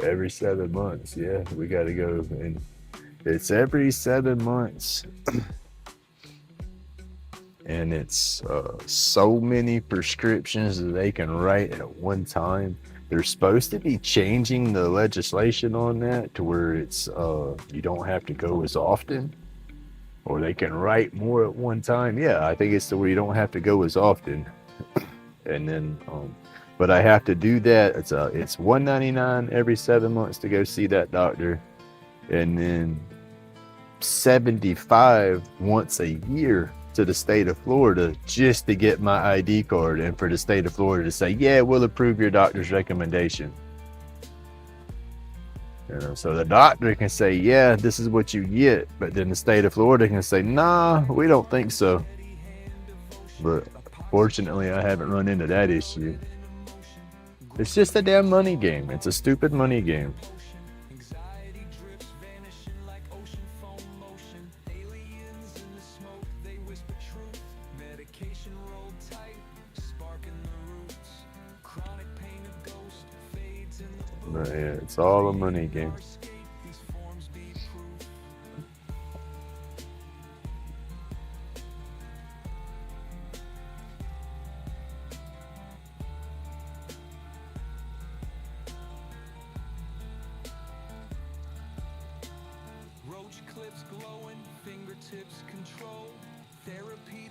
Every 7 months, yeah, we got to go. And it's every 7 months. And it's so many prescriptions that they can write at one time. They're supposed to be changing the legislation on that to where it's you don't have to go as often, or they can write more at one time. Yeah, I think it's to where you don't have to go as often. And then, but I have to do that. It's $199 every 7 months to go see that doctor, and then $75 once a year to the state of Florida just to get my ID card, and for the state of Florida to say, yeah, we'll approve your doctor's recommendation. You know, so the doctor can say, yeah, this is what you get, but then the state of Florida can say, nah, we don't think so. But fortunately, I haven't run into that issue. It's just a damn money game. It's a stupid money game. But yeah, it's all a money game.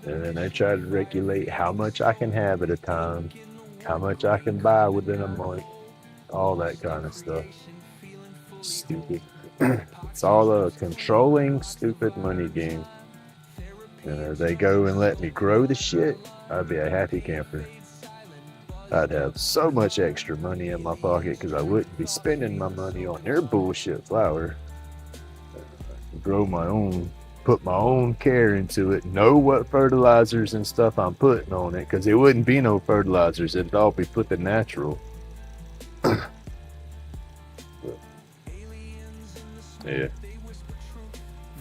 And then they try to regulate how much I can have at a time, how much I can buy within a month, all that kind of stuff. Stupid. It's all a controlling, stupid money game. And if they go and let me grow the shit, I'd be a happy camper. I'd have so much extra money in my pocket because I wouldn't be spending my money on their bullshit flour. Grow my own, put my own care into it, know what fertilizers and stuff I'm putting on it, because it wouldn't be no fertilizers, it'd all be flipping natural. Yeah.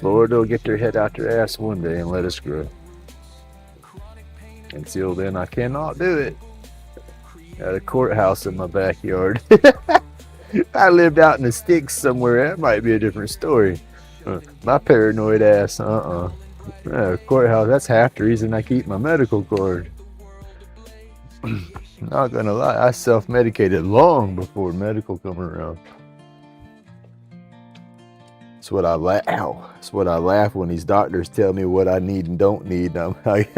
Florida will get their head out their ass one day and let us grow. Until then, I cannot do it. Got a courthouse in my backyard. If I lived out in the sticks somewhere, that might be a different story. My paranoid ass, courthouse, that's half the reason I keep my medical card. Not gonna lie, I self-medicated long before medical come around. That's what I laugh. Ow. That's what I laugh when these doctors tell me what I need and don't need. And I'm like,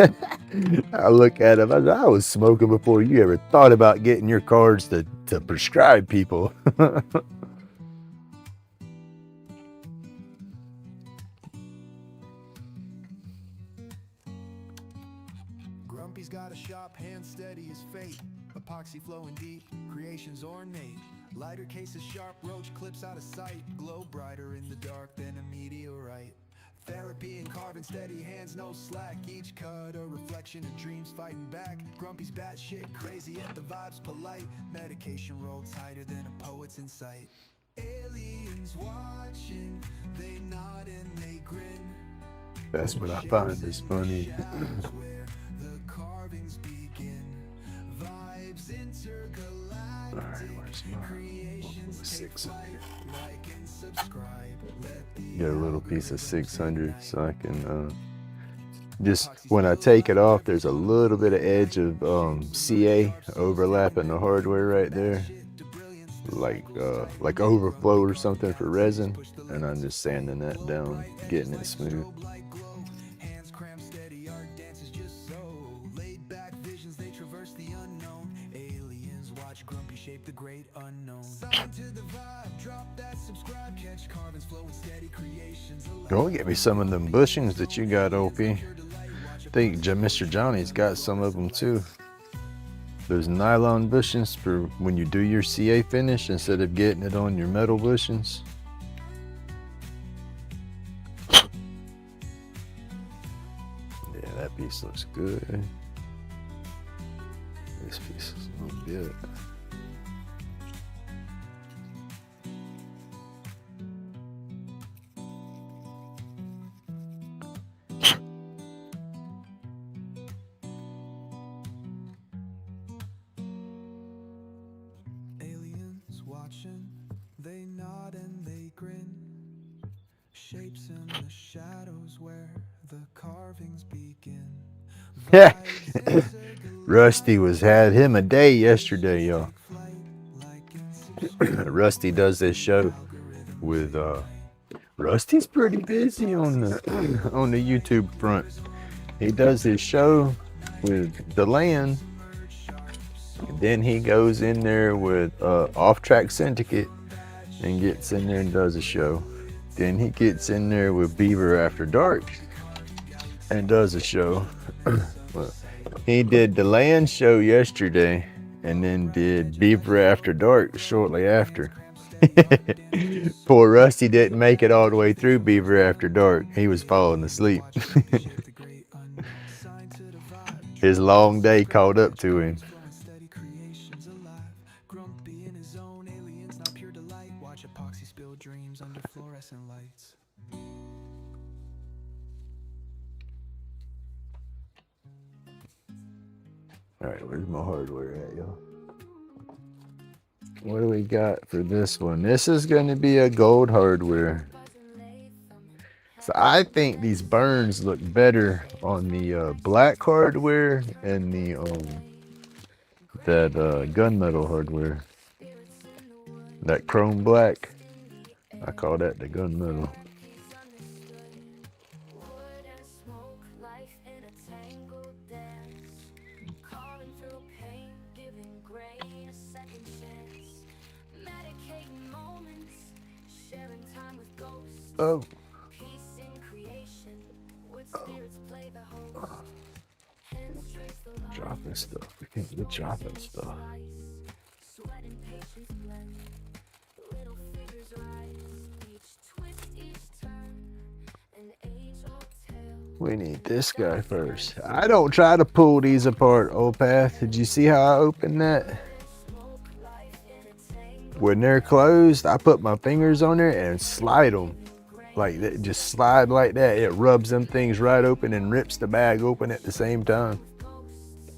I look at them. I was smoking before you ever thought about getting your cards to prescribe people. Grumpy's got a sharp hand, steady as fate. Epoxy flowing deep, creations ornate. Lighter cases sharp, roach clips out of sight. Glow brighter in the dark than a meteorite. Therapy and carving, steady hands, no slack. Each cut a reflection of dreams fighting back. Grumpy's batshit crazy, yet the vibe's polite. Medication rolled tighter than a poet's insight. Aliens watching, they nod and they grin. That's what I find is funny. The carvings begin. Vibes intergalactic. All right, where's my Creations take 600? flight. Like and subscribe. Let the Get a little piece of 600 so I can just when I take it off, there's a little bit of edge of CA overlapping the hardware right there, like overflow or something for resin, and I'm just sanding that down, getting it smooth. Hands crammed steady, art dances just so. Laid back visions, they traverse the unknown. Aliens watch Grumpy shape the great unknown. Sign to the vibe, drop that subscribe, catch carvings flowing steady, creations alive. Go and get me some of them bushings that you got, OP. I think Mr. Johnny's got some of them too. Those nylon bushings for when you do your CA finish instead of getting it on your metal bushings. Yeah, that piece looks good. This piece is a little bit. Aliens watching, they nod and they grin. Shapes in the shadows where the carvings begin. Yeah, Rusty had him a day yesterday, y'all. Rusty does this show with Rusty's pretty busy on the YouTube front. He does his show with DeLand, and then he goes in there with Off Track Syndicate and gets in there and does a show. Then he gets in there with Beaver After Dark and does a show. Well, he did the Land show yesterday and then did Beaver After Dark shortly after. Poor Rusty didn't make it all the way through Beaver After Dark. He was falling asleep. His long day caught up to him. Grumpy in his own, aliens not pure delight. Watch epoxy spill dreams under fluorescent lights. All right, where's my hardware at, y'all? What do we got for this one? This is going to be a gold hardware. So I think these burns look better on the black hardware and the gunmetal hardware. That chrome black, I call that the gunmetal. Oh. Dropping stuff. We can't be dropping stuff. We need this guy first. I don't try to pull these apart, Opath. Did you see how I opened that? When they're closed, I put my fingers on there and slide them. Like that, just slide like that. It rubs them things right open and rips the bag open at the same time.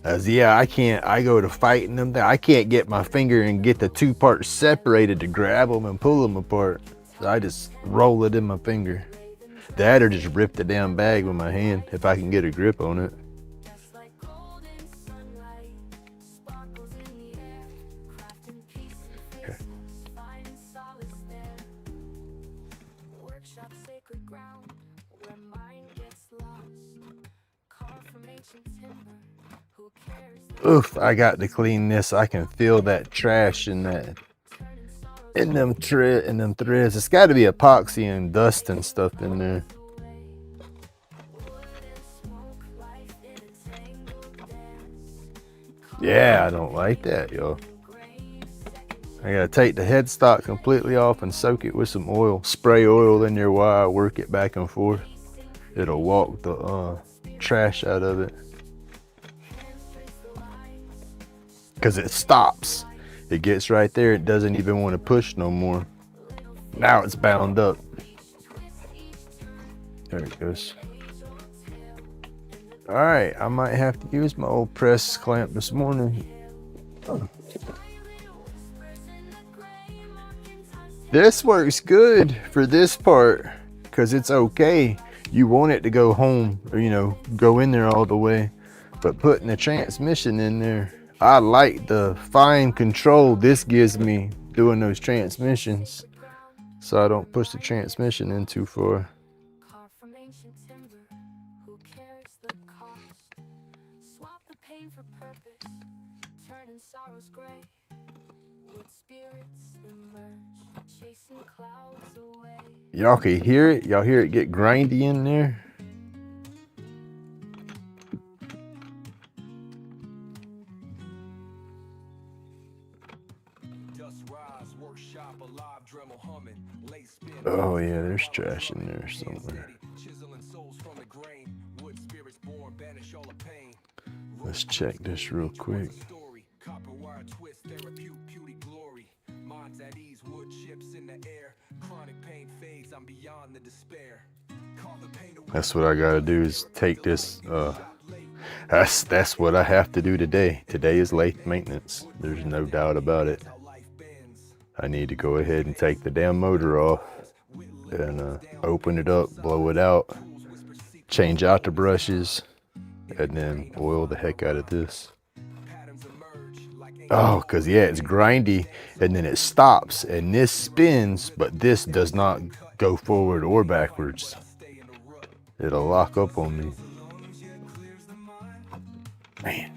As yeah, I go to fighting them. I can't get my finger and get the two parts separated to grab them and pull them apart. So I just roll it in my finger. That or just rip the damn bag with my hand if I can get a grip on it. Okay. Oof, I got to clean this. I can feel that trash in that in them threads. It's got to be epoxy and dust and stuff in there. Yeah, I don't like that, yo. I gotta take the headstock completely off and soak it with some oil. Spray oil in there while I work it back and forth. It'll walk the trash out of it. Because it stops. It gets right there. It doesn't even want to push no more. Now it's bound up. There it goes. All right, I might have to use my old press clamp this morning. This works good for this part because it's okay. You want it to go home, or go in there all the way. But putting the transmission in there, I like the fine control this gives me doing those transmissions, so I don't push the transmission in too far. Y'all can hear it? Y'all hear it get grindy in there? Oh yeah, there's trash in there somewhere. Let's check this real quick. That's what I gotta do, is take this. That's what I have to do today. Today is lathe maintenance. There's no doubt about it. I need to go ahead and take the damn motor off and open it up, blow it out, change out the brushes, and then oil the heck out of this. Oh, because yeah, it's grindy, and then it stops, and this spins, but this does not go forward or backwards. It'll lock up on me. Man.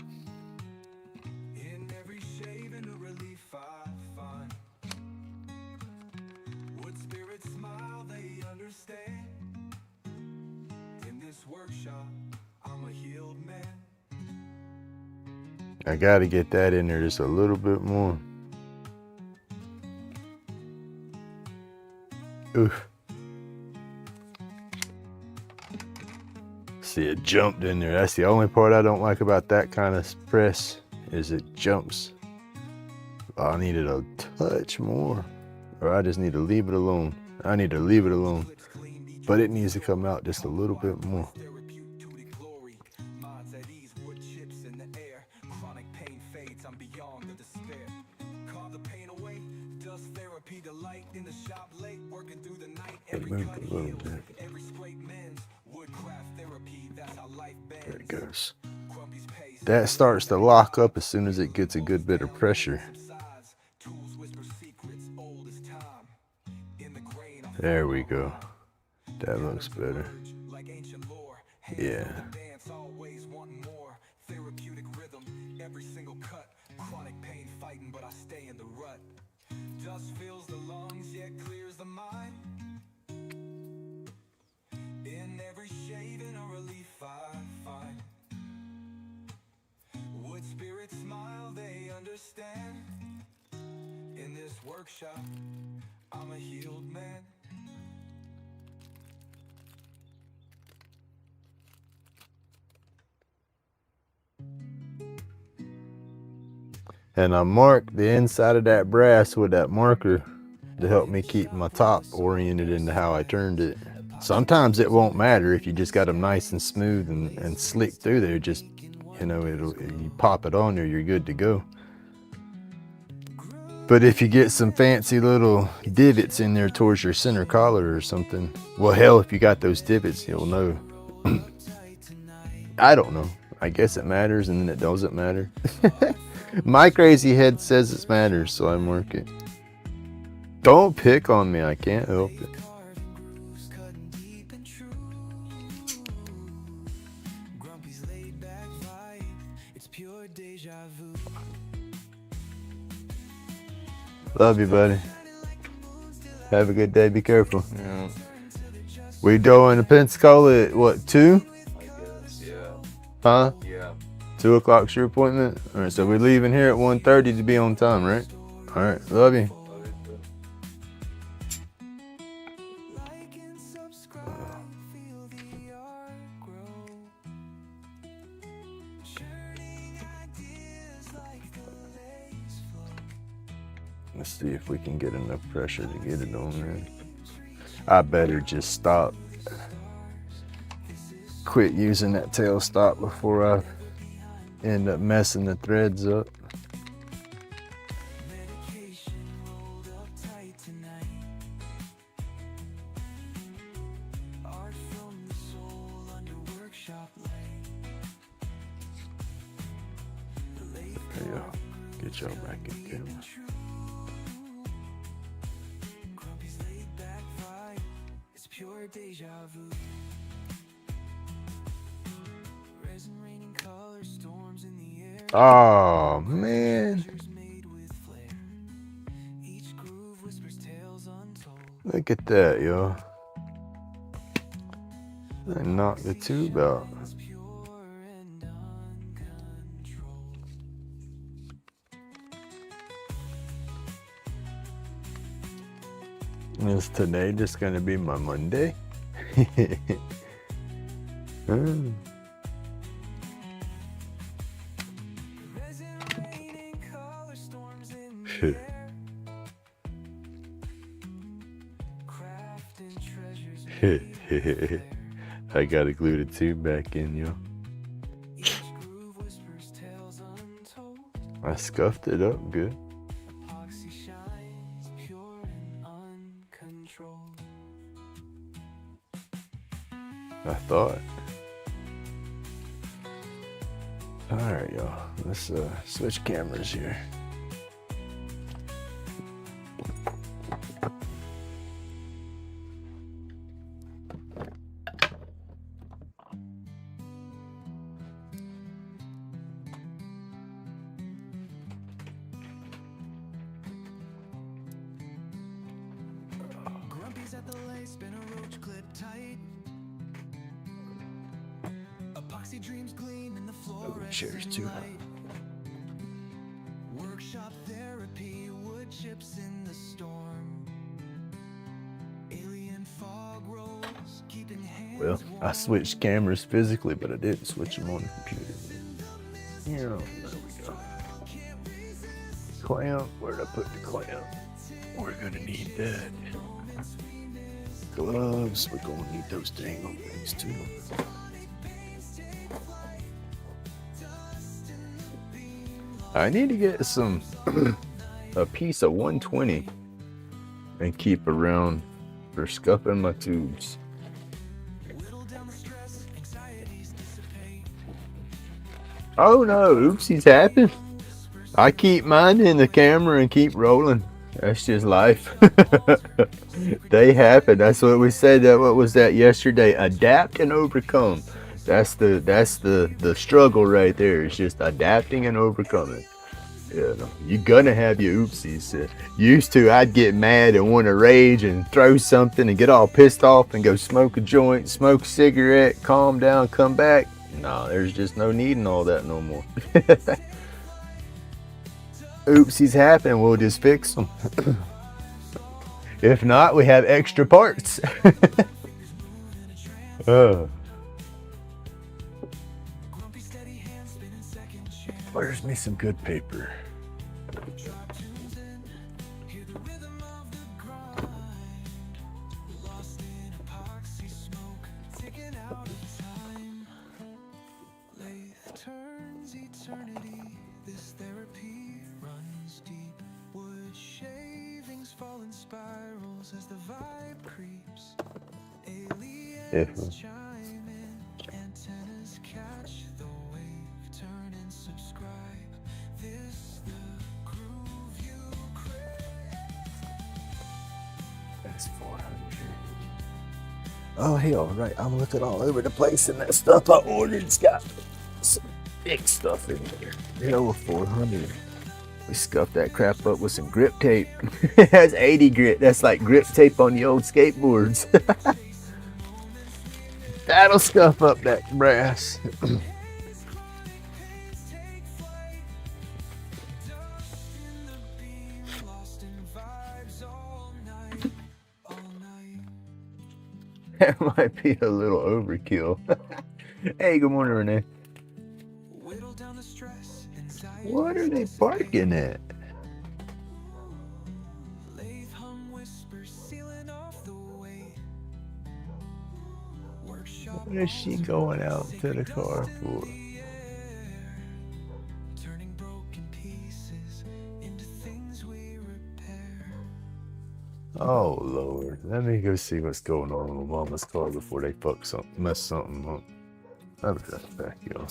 I gotta get that in there just a little bit more. Oof. See, it jumped in there. That's the only part I don't like about that kind of press, is it jumps. I needed a touch more, or I just need to leave it alone. I need to leave it alone, but it needs to come out just a little bit more. It moved a little bit. There it goes. That starts to lock up as soon as it gets a good bit of pressure. There we go. That looks better. Yeah. In this workshop, I'm a healed man. And I marked the inside of that brass with that marker to help me keep my top oriented into how I turned it. Sometimes it won't matter if you just got them nice and smooth and slick through there. Just, you pop it on there, you're good to go. But if you get some fancy little divots in there towards your center collar or something, well, hell, if you got those divots, you'll know. I don't know. I guess it matters, and then it doesn't matter. My crazy head says it matters, so I mark it. Don't pick on me. I can't help it. Love you, buddy. Have a good day. Be careful. Yeah. We going to Pensacola at what, 2? I guess, yeah. Huh? Yeah. 2 o'clock's your appointment? All right, so we're leaving here at 1:30 to be on time, right? All right, love you. Like and subscribe, feel the art grow. Churning ideas like a lace flow. Let's see if we can get enough pressure to get it on there. I better just stop. Quit using that tail stop before I end up messing the threads up. Medication rolled up tight tonight. Art from the soul under workshop light. There you go. Get y'all back in camera. Grumpy's laid back vibe. It's pure deja vu. Resin raining color storms in the air. Oh man, Pictures made with flair. Each groove whispers tales untold. look at that, yo. I knocked the tube out. It's pure and uncontrolled. Is today just gonna be my Monday? Resin raining color storms in the air. Craft and treasures made with flair. I gotta glue the tube back in, yo. Each groove whispers tales untold. I scuffed it up good. Epoxy shines pure and uncontrolled. I thought. Alright, y'all. Let's switch cameras here. Grumpy's at the lace, spin a roach clip tight. Epoxy dreams gleam in the floor. Cheers too. Workshop therapy, wood chips in the storm. Alien fog rolls, keeping hands Well, I switched cameras physically, but I didn't switch them on the computer. Yeah, there we go. Clamp, where'd I put the clamp? We're gonna need that. Gloves, we're gonna need those dang old things too. I need to get some, a piece of 120 and keep around for scuffing my tubes. Oh no, oopsies happen. I keep mine in the camera and keep rolling. That's just life. They happen. That's what we said. That what was that yesterday? Adapt and overcome. That's the struggle right there. It's just adapting and overcoming. You know, you're gonna have your oopsies. Used to, I'd get mad and want to rage and throw something and get all pissed off and go smoke a joint, smoke a cigarette, calm down, come back. No, there's just no need in all that no more. Oopsies happen, we'll just fix them. If not, we have extra parts. Where's me some good paper? Turns eternity, this therapy runs deep. Wood shavings fall in spirals as the vibe creeps. Aliens chime in, antennas catch the wave. Turn and subscribe. This the groove you crave. That's 400. Oh hell, right. I'm looking all over the place and that stuff I ordered's got some big stuff in there. Hell, 400. We scuffed that crap up with some grip tape. That's 80 grit. That's like grip tape on the old skateboards. That'll scuff up that brass. That might be a little overkill. Hey, good morning, Renee. What are they barking at? What is she going out to the car for? Oh Lord, let me go see what's going on with Mama's car before they mess something up. I'll be right back, y'all.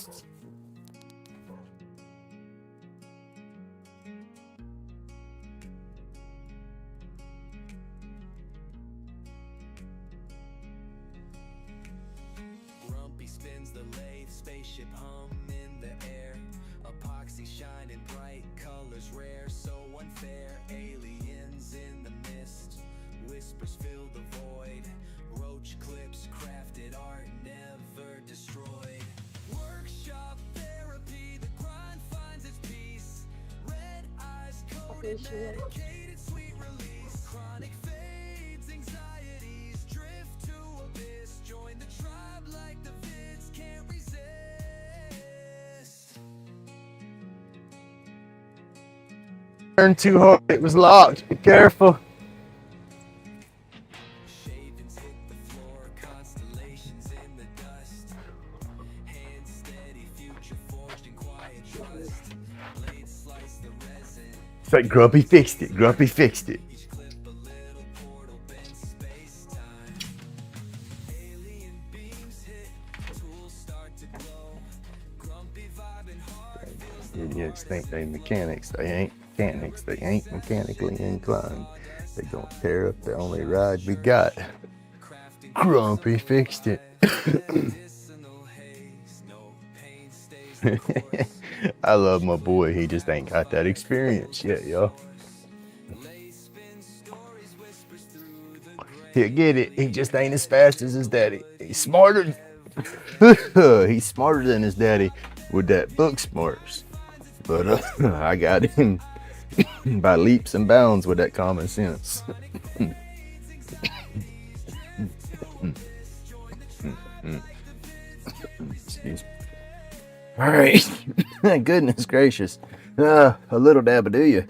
Grumpy spins the lathe, spaceship hum in the air. Epoxy shining bright, colors rare, so unfair. Aliens in the mist, whispers fill the void. Roach clips, crafted art, never destroyed. Workshop therapy, the grind finds its peace. Red eyes coated, medicated, sweet release. Chronic fades, anxieties, drift to abyss. Join the tribe like the vids, can't resist. Turned too hard, it was locked. Be careful. Shavings hit the floor, constellations in the dust. Hand steady, future forged in quiet trust. Blade slice the resin. It's like Grumpy fixed it. Grumpy fixed it. Each clip a little portal, bend space time. Alien beams hit, tools start to glow. Grumpy vibing hard, feels the Idiots think they mechanics. They ain't mechanics. They ain't mechanically inclined. They gonna tear up the only ride we got. Grumpy fixed it. medicinal haze. No pain stays the course. I love my boy. He just ain't got that experience yet, y'all. Lace spin stories, whispers through the gray. He'll get it. He just ain't as fast as his daddy. He's smarter. He's smarter than his daddy with that book smarts. But I got him by leaps and bounds with that common sense. Excuse me. All right. Goodness gracious. A little dab of do you.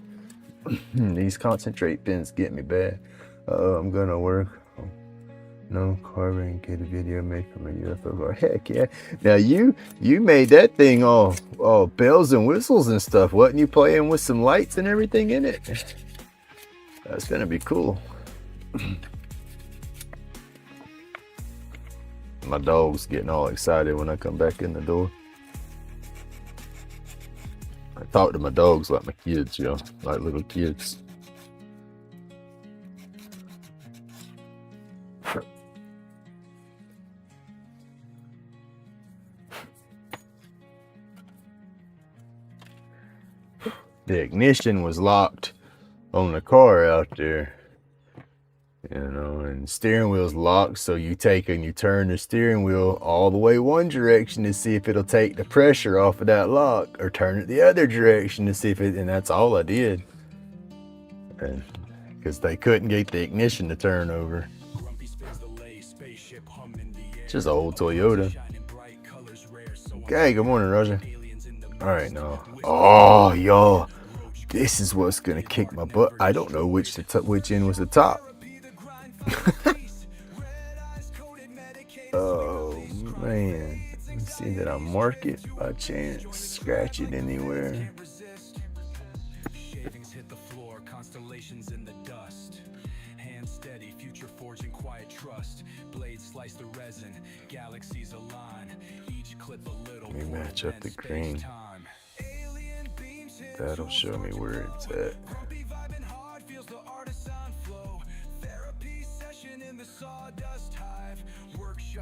These concentrate pens get me bad. I'm gonna work. No carbon, get a video made from a UFO car. Heck yeah. Now you made that thing all bells and whistles and stuff. Wasn't you playing with some lights and everything in it? That's gonna be cool. My dog's getting all excited when I come back in the door. I talk to my dogs like my kids, yo, like little kids. The ignition was locked on the car out there, you know, and the steering wheel's locked, so you take and you turn the steering wheel all the way one direction to see if it'll take the pressure off of that lock, or turn it the other direction to see if it, and that's all I did. And because they couldn't get the ignition to turn over. It's just an old Toyota. Okay, good morning, Roger. All right, no. Oh, y'all, this is what's gonna kick my butt. I don't know which end was the top. Oh man, let's see, that I mark it by chance, scratch it anywhere. Shavings hit the floor, constellations in the dust. Hand steady, future forged in quiet trust. Blades slice the resin, galaxies align. Each clip a little. Let me match up the green. That'll show me where it's at.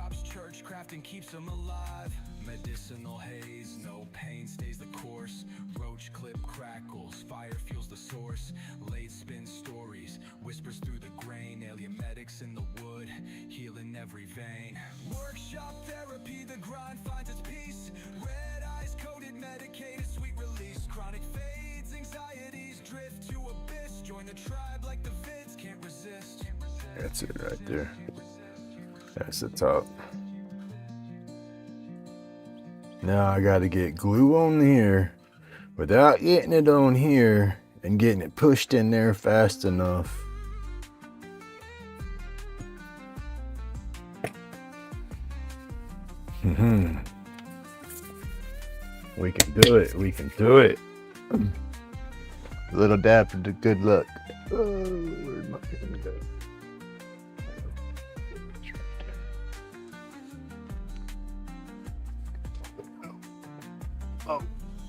shops, church crafting keeps them alive. Medicinal haze, no pain stays the course. Roach clip crackles, fire fuels the source. Late spin stories, whispers through the grain. Alien medics in the wood, healing every vein. Workshop therapy, the grind finds its peace. Red eyes coated, medicated, sweet release. Chronic fades, anxieties drift to abyss. Join the tribe like the vids can't resist. That's it right there. That's the top. Now I gotta get glue on here without getting it on here and getting it pushed in there fast enough. We can do it. We can do it. A little dab for the good luck. Oh, where'd my hand go? Oh.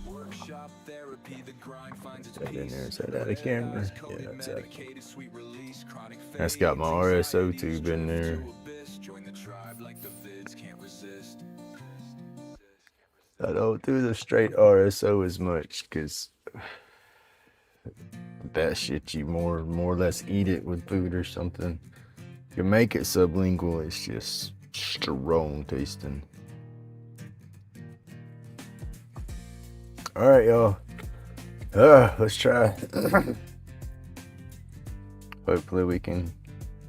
Workshop therapy, the grind finds its Is that in peace. there? Is that out of camera? Yeah, Coated, that's out of medicated, sweet release. Chronic That's got my fades, RSO anxieties tube in drift there. to abyss. Join the tribe like the vids can't resist. I don't do the straight RSO as much because that shit you more or less eat it with food or something. You make it sublingual, it's just strong tasting. All right, y'all. Let's try. Hopefully we can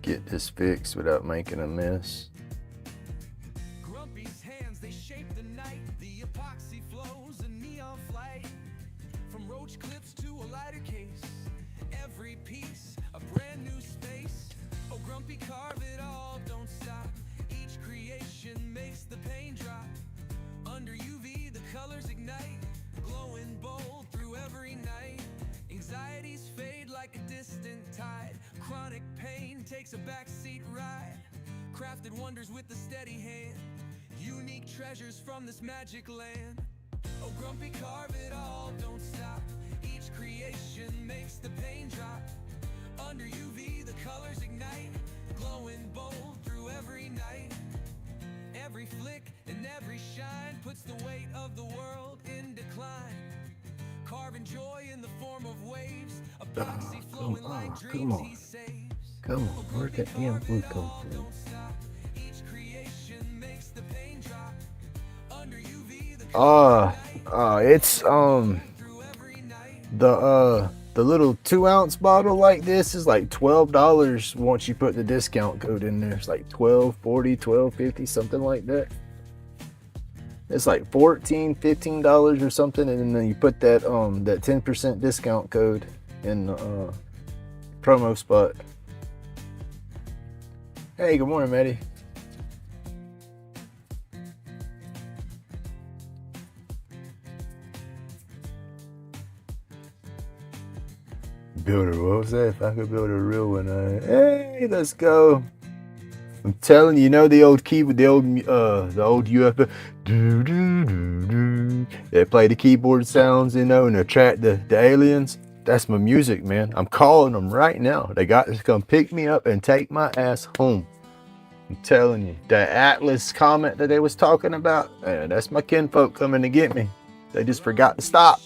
get this fixed without making a mess. Grumpy's hands, they shape the night. The epoxy flows, a neon flight. From roach clips to a lighter case. Every piece, a brand new space. Oh, Grumpy, carve it all, don't stop. Each creation makes the pain drop. Under UV, the colors ignite. Glowing bold through every night. Anxieties fade like a distant tide. Chronic pain takes a backseat ride. Crafted wonders with a steady hand. Unique treasures from this magic land. Oh, Grumpy, carve it all, don't stop. Each creation makes the pain drop. Under UV, the colors ignite. Glowing bold through every night. Every flick and every shine puts the weight of the world in decline. Carving joy in the form of waves. Epoxy flowing like dreams he saves. Come on, where'd that damn glue come from? Don't stop. Each creation makes the pain drop. Under UV, the It's through every night. the little 2-ounce bottle like this is like $12 once you put the discount code in there. It's like $12.40, $12.50, something like that. It's like $14, $15 or something, and then you put that that 10% discount code in the promo spot. Hey, good morning, Maddie. Build a, what was that? If I could build a real one, hey, let's go. I'm telling you, you know the old keyboard, the old UFO. Do, do, do, do. They play the keyboard sounds, you know, and attract the aliens. That's my music, man. I'm calling them right now. They got to come pick me up and take my ass home. I'm telling you, that Atlas comet that they was talking about, that's my kinfolk coming to get me. They just forgot to stop.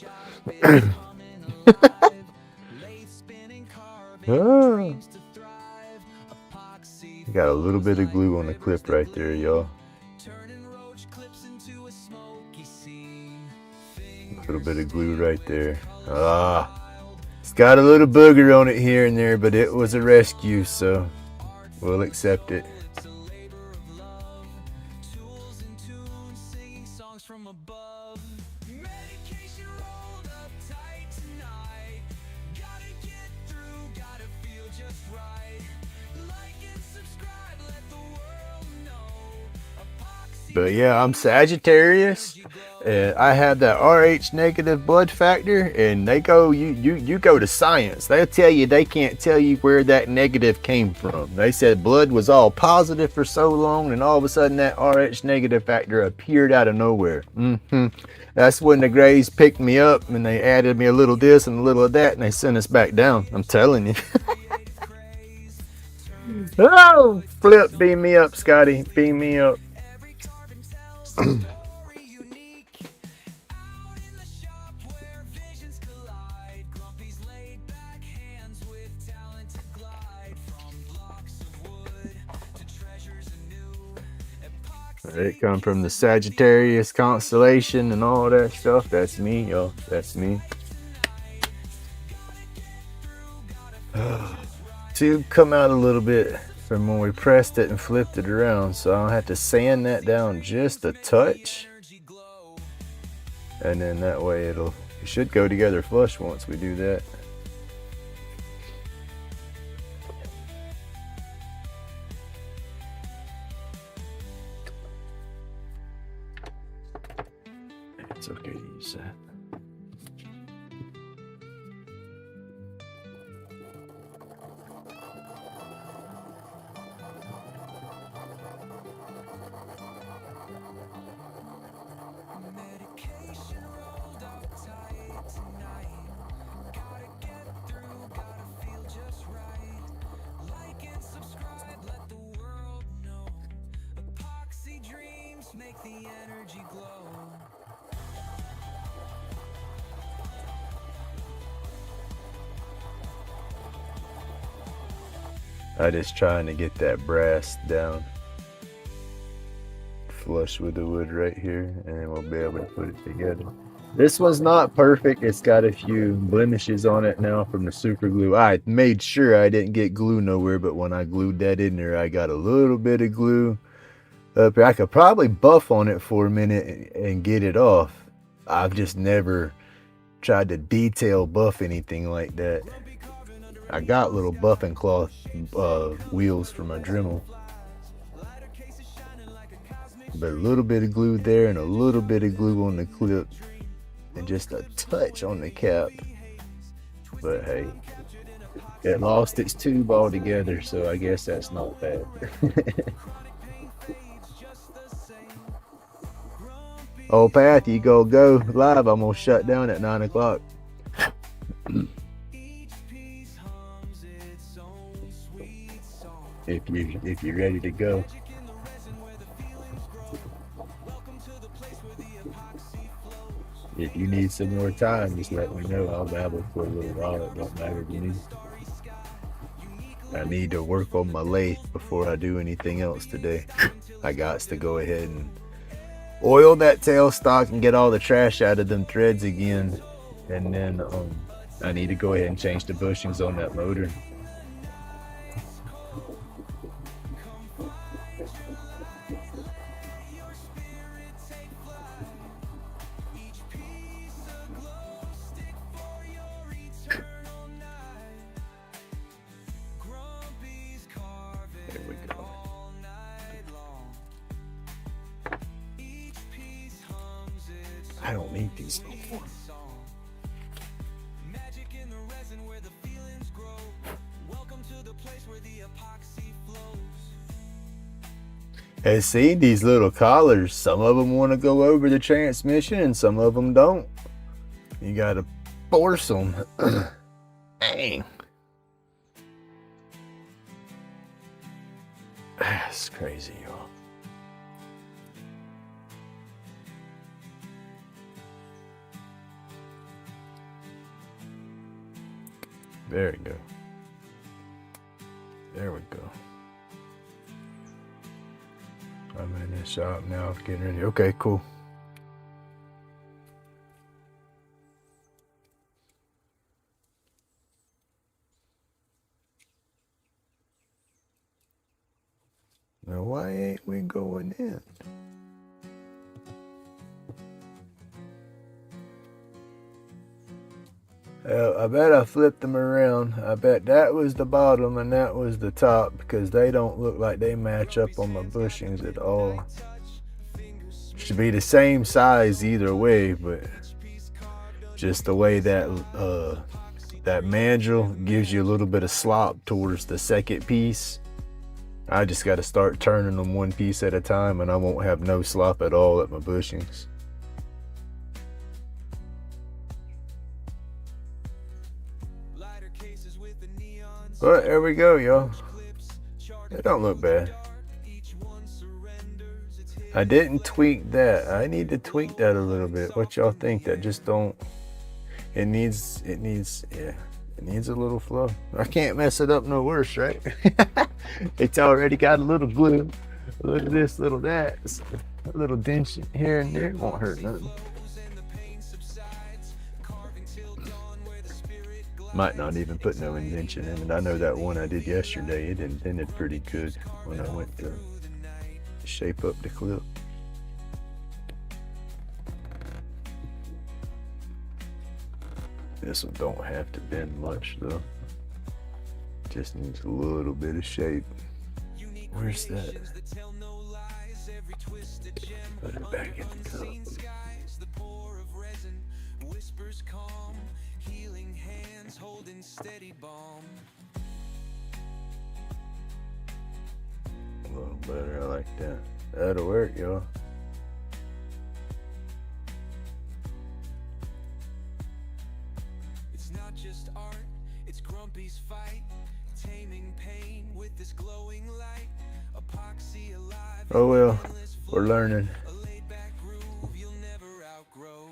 Got a little bit of glue on the clip right there, y'all. A little bit of glue right there. It's got a little booger on it here and there, but it was a rescue, so we'll accept it. But yeah, I'm Sagittarius, and I have that RH negative blood factor, and they go, you go to science. They'll tell you they can't tell you where that negative came from. They said blood was all positive for so long, and all of a sudden that RH negative factor appeared out of nowhere. That's when the Grays picked me up, and they added me a little this and a little of that, and they sent us back down. I'm telling you. Oh, Flip, beam me up, Scotty. Beam me up. unique. Out in the shop where visions collide. Grumpy's laid back hands with talent to glide. From blocks of wood to treasures anew. It come from the Sagittarius constellation and all that stuff. That's me, y'all. That's me. Tube come out a little bit from when we pressed it and flipped it around, so I'll have to sand that down just a touch, and then that way it should go together flush once we do that. It's okay to use that. Medication rolled up tight tonight. Gotta get through, gotta feel just right. Like and subscribe, let the world know. Epoxy dreams make the energy glow. I just trying to get that brass down flush with the wood right here, and then we'll be able to put it together. This one's not perfect. It's got a few blemishes on it now from the super glue. I made sure I didn't get glue nowhere, but when I glued that in there, I got a little bit of glue up here. I could probably buff on it for a minute and get it off. I've just never tried to detail buff anything like that. I got little buffing cloth wheels for my Dremel, but a little bit of glue there and a little bit of glue on the clip and just a touch on the cap. But hey, it lost its tube altogether, so I guess that's not bad. Oh, Path, you go live. I'm gonna shut down at 9 o'clock. If you're ready to go. If you need some more time, just let me know. I'll babble for a little while. It don't matter to me. I need to work on my lathe before I do anything else today. I got to go ahead and oil that tailstock and get all the trash out of them threads again. And then I need to go ahead and change the bushings on that motor. I don't need these anymore. Magic in the resin where the feelings grow. Welcome to the place where the epoxy flows. Hey, see these little collars. Some of them want to go over the transmission and some of them don't. You gotta force them. Dang. That's crazy, y'all. There we go. There we go. I'm in the shop now, getting ready. Okay, cool. Now, why ain't we going in? I bet I flipped them around. I bet that was the bottom and that was the top, because they don't look like they match up on my bushings at all. Should be the same size either way, but just the way that that mandrel gives you a little bit of slop towards the second piece. I just got to start turning them one piece at a time, and I won't have no slop at all at my bushings. But there we go, y'all. It don't look bad. I didn't tweak that. I need to tweak that a little bit. What y'all think? That just don't. It needs, yeah. It needs a little flow. I can't mess it up no worse, right? It's already got a little glue. A little this, little that. A little dent here and there. Won't hurt nothing. Might not even put no indention in it. I know that one I did yesterday, it indented pretty good when I went to shape up the clip. This one don't have to bend much though. Just needs a little bit of shape. Where's that? Put it back in the cup. A little better, I like that. That'll work, y'all. It's not just art, it's Grumpy's fight, taming pain with this glowing light, epoxy alive. Oh well, we're learning. A laid back groove you'll never outgrow.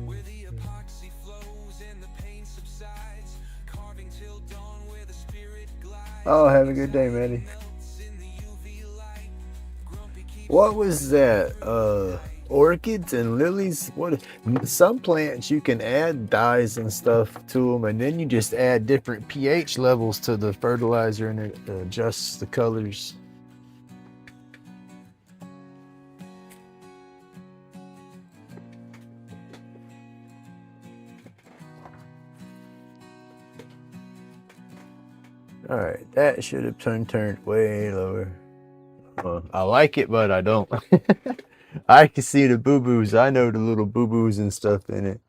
Where the epoxy flows and the pain subsides, carving till dawn where the spirit glides. Oh, have a good day, Maddie. What was that? Orchids and lilies? What? Some plants you can add dyes and stuff to them, and then you just add different pH levels to the fertilizer, and it adjusts the colors. All right, that should have turned way lower. I like it, but I don't. I can see the boo-boos. I know the little boo-boos and stuff in it.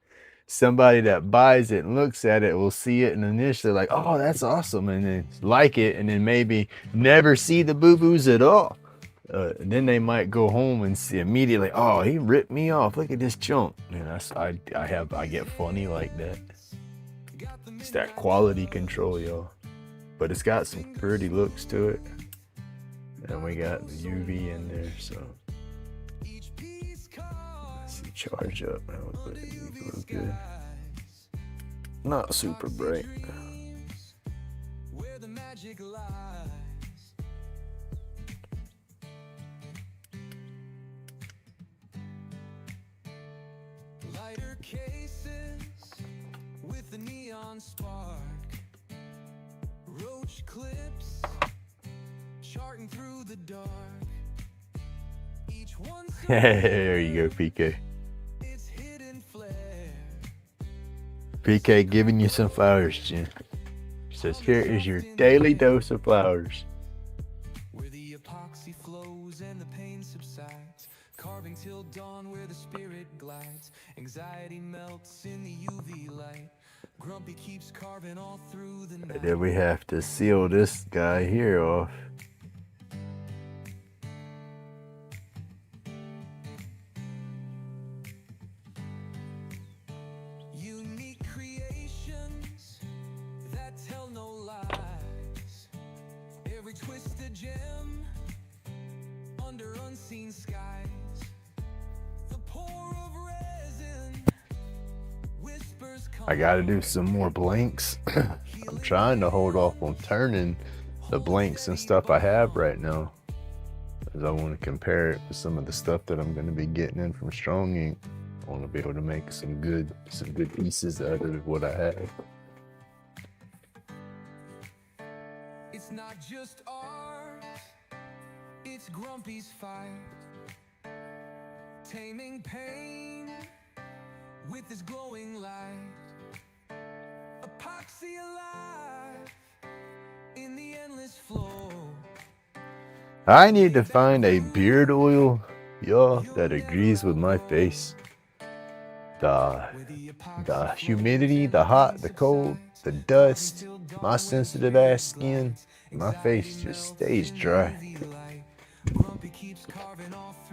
Somebody that buys it and looks at it will see it and initially like, oh, that's awesome, and then like it, and then maybe never see the boo-boos at all. Then they might go home and see immediately, oh, he ripped me off. Look at this chunk. And I get funny like that. It's that quality control, y'all. But it's got some pretty looks to it. And we got the UV in there, so. Let's see, charge up. But it looks good. Not super bright. Where the magic lies. Lighter cases with the neon spark. Roach clips charting through the dark. Each one There you go, PK. its hidden flare. PK giving you some flowers, Jen. Says, here is your daily dose of flowers. Where the epoxy flows and the pain subsides, carving till dawn where the spirit glides. Anxiety melts in the UV light. Grumpy keeps carving all through the night. And then we have to seal this guy here off. Unique creations that tell no lies. Every twisted gem under unseen skies. The pour of resin whispers I gotta do some more blanks. I'm trying to hold off on turning the blanks and stuff I have right now, as I want to compare it to some of the stuff that I'm going to be getting in from Strong Ink. I want to be able to make some good pieces out of what I have. It's not just art, it's Grumpy's fight, taming pain with his glowing light, epoxy alive in the endless flow. I need to find a beard oil, y'all, that agrees with my face. The humidity, the hot, the cold, the dust, my sensitive ass skin, my face just stays dry.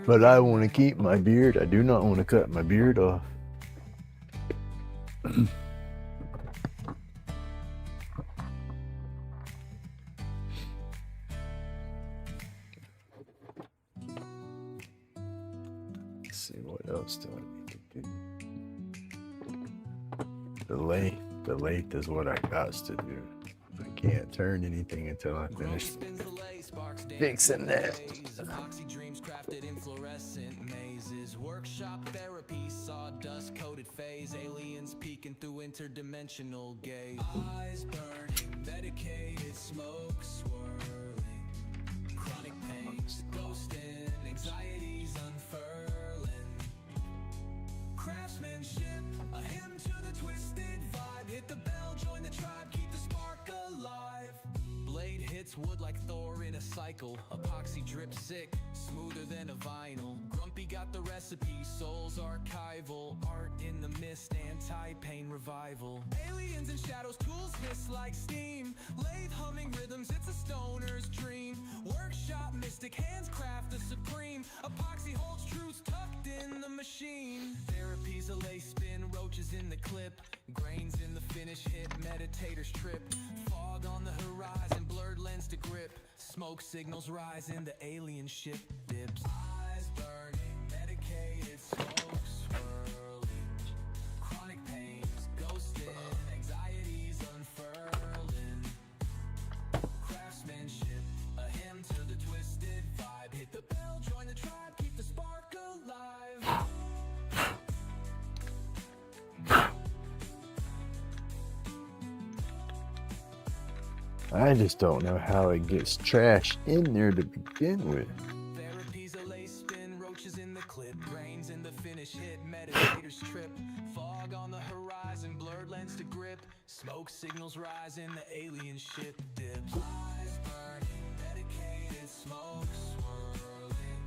But I want to keep my beard. I do not want to cut my beard off. Let's see, what else do I need to do? The lathe is what I got to do. I can't turn anything until I finish fixing that. Dreams crafted in fluorescent mazes. Workshop therapy, sawdust coated phase. Aliens peeking through interdimensional gaze. Eyes burning, medicated smoke swirling. Chronic pains, ghosting, anxieties unfurling. Craftsmanship, a hymn to the twisted vibe. Hit the bell, join the tribe, keep the spark alive. Blade hits wood like Thor in a cycle. Epoxy drip sick, smoother than a vinyl. Grumpy got the recipe, soul's archival. Art in the mist, anti-pain revival. Aliens and shadows, tools hiss like steam. Lathe humming rhythms, it's a stoner's dream. Workshop mystic, hands craft the supreme. Epoxy holds truths tucked in the machine. Therapy's a lace spin, roaches in the clip. Grains in the finish hit, meditators trip. Fog on the horizon, blurred lens to grip. Smoke signals rise in the alien ship dips. Eyes burning, medicated smoke swirling. Chronic pains, ghosting, anxieties unfurling. Craftsmanship, a hymn to the twisted vibe. Hit the bell, join the tribe, keep the spark alive. I just don't know how it gets trashed in there to begin with. Therapy's a lace spin, roaches in the clip, brains in the finish hit, meditators trip. Fog on the horizon, blurred lens to grip. Smoke signals rise in the alien ship dips. Eyes burning, medicated smoke swirling.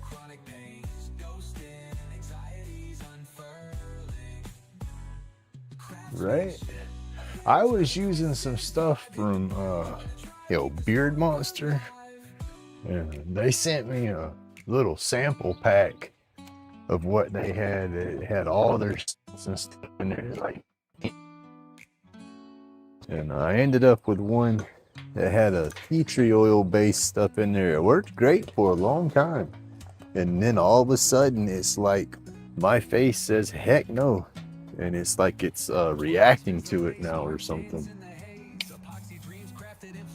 Chronic pains, ghosting, anxieties unfurling. Right? I was using some stuff from Beard Monster, and they sent me a little sample pack of what they had. It had all their stuff and stuff in there, like, and I ended up with one that had a tea tree oil based stuff in there. It worked great for a long time, and then all of a sudden it's like my face says heck no. And it's like it's reacting to it now or something.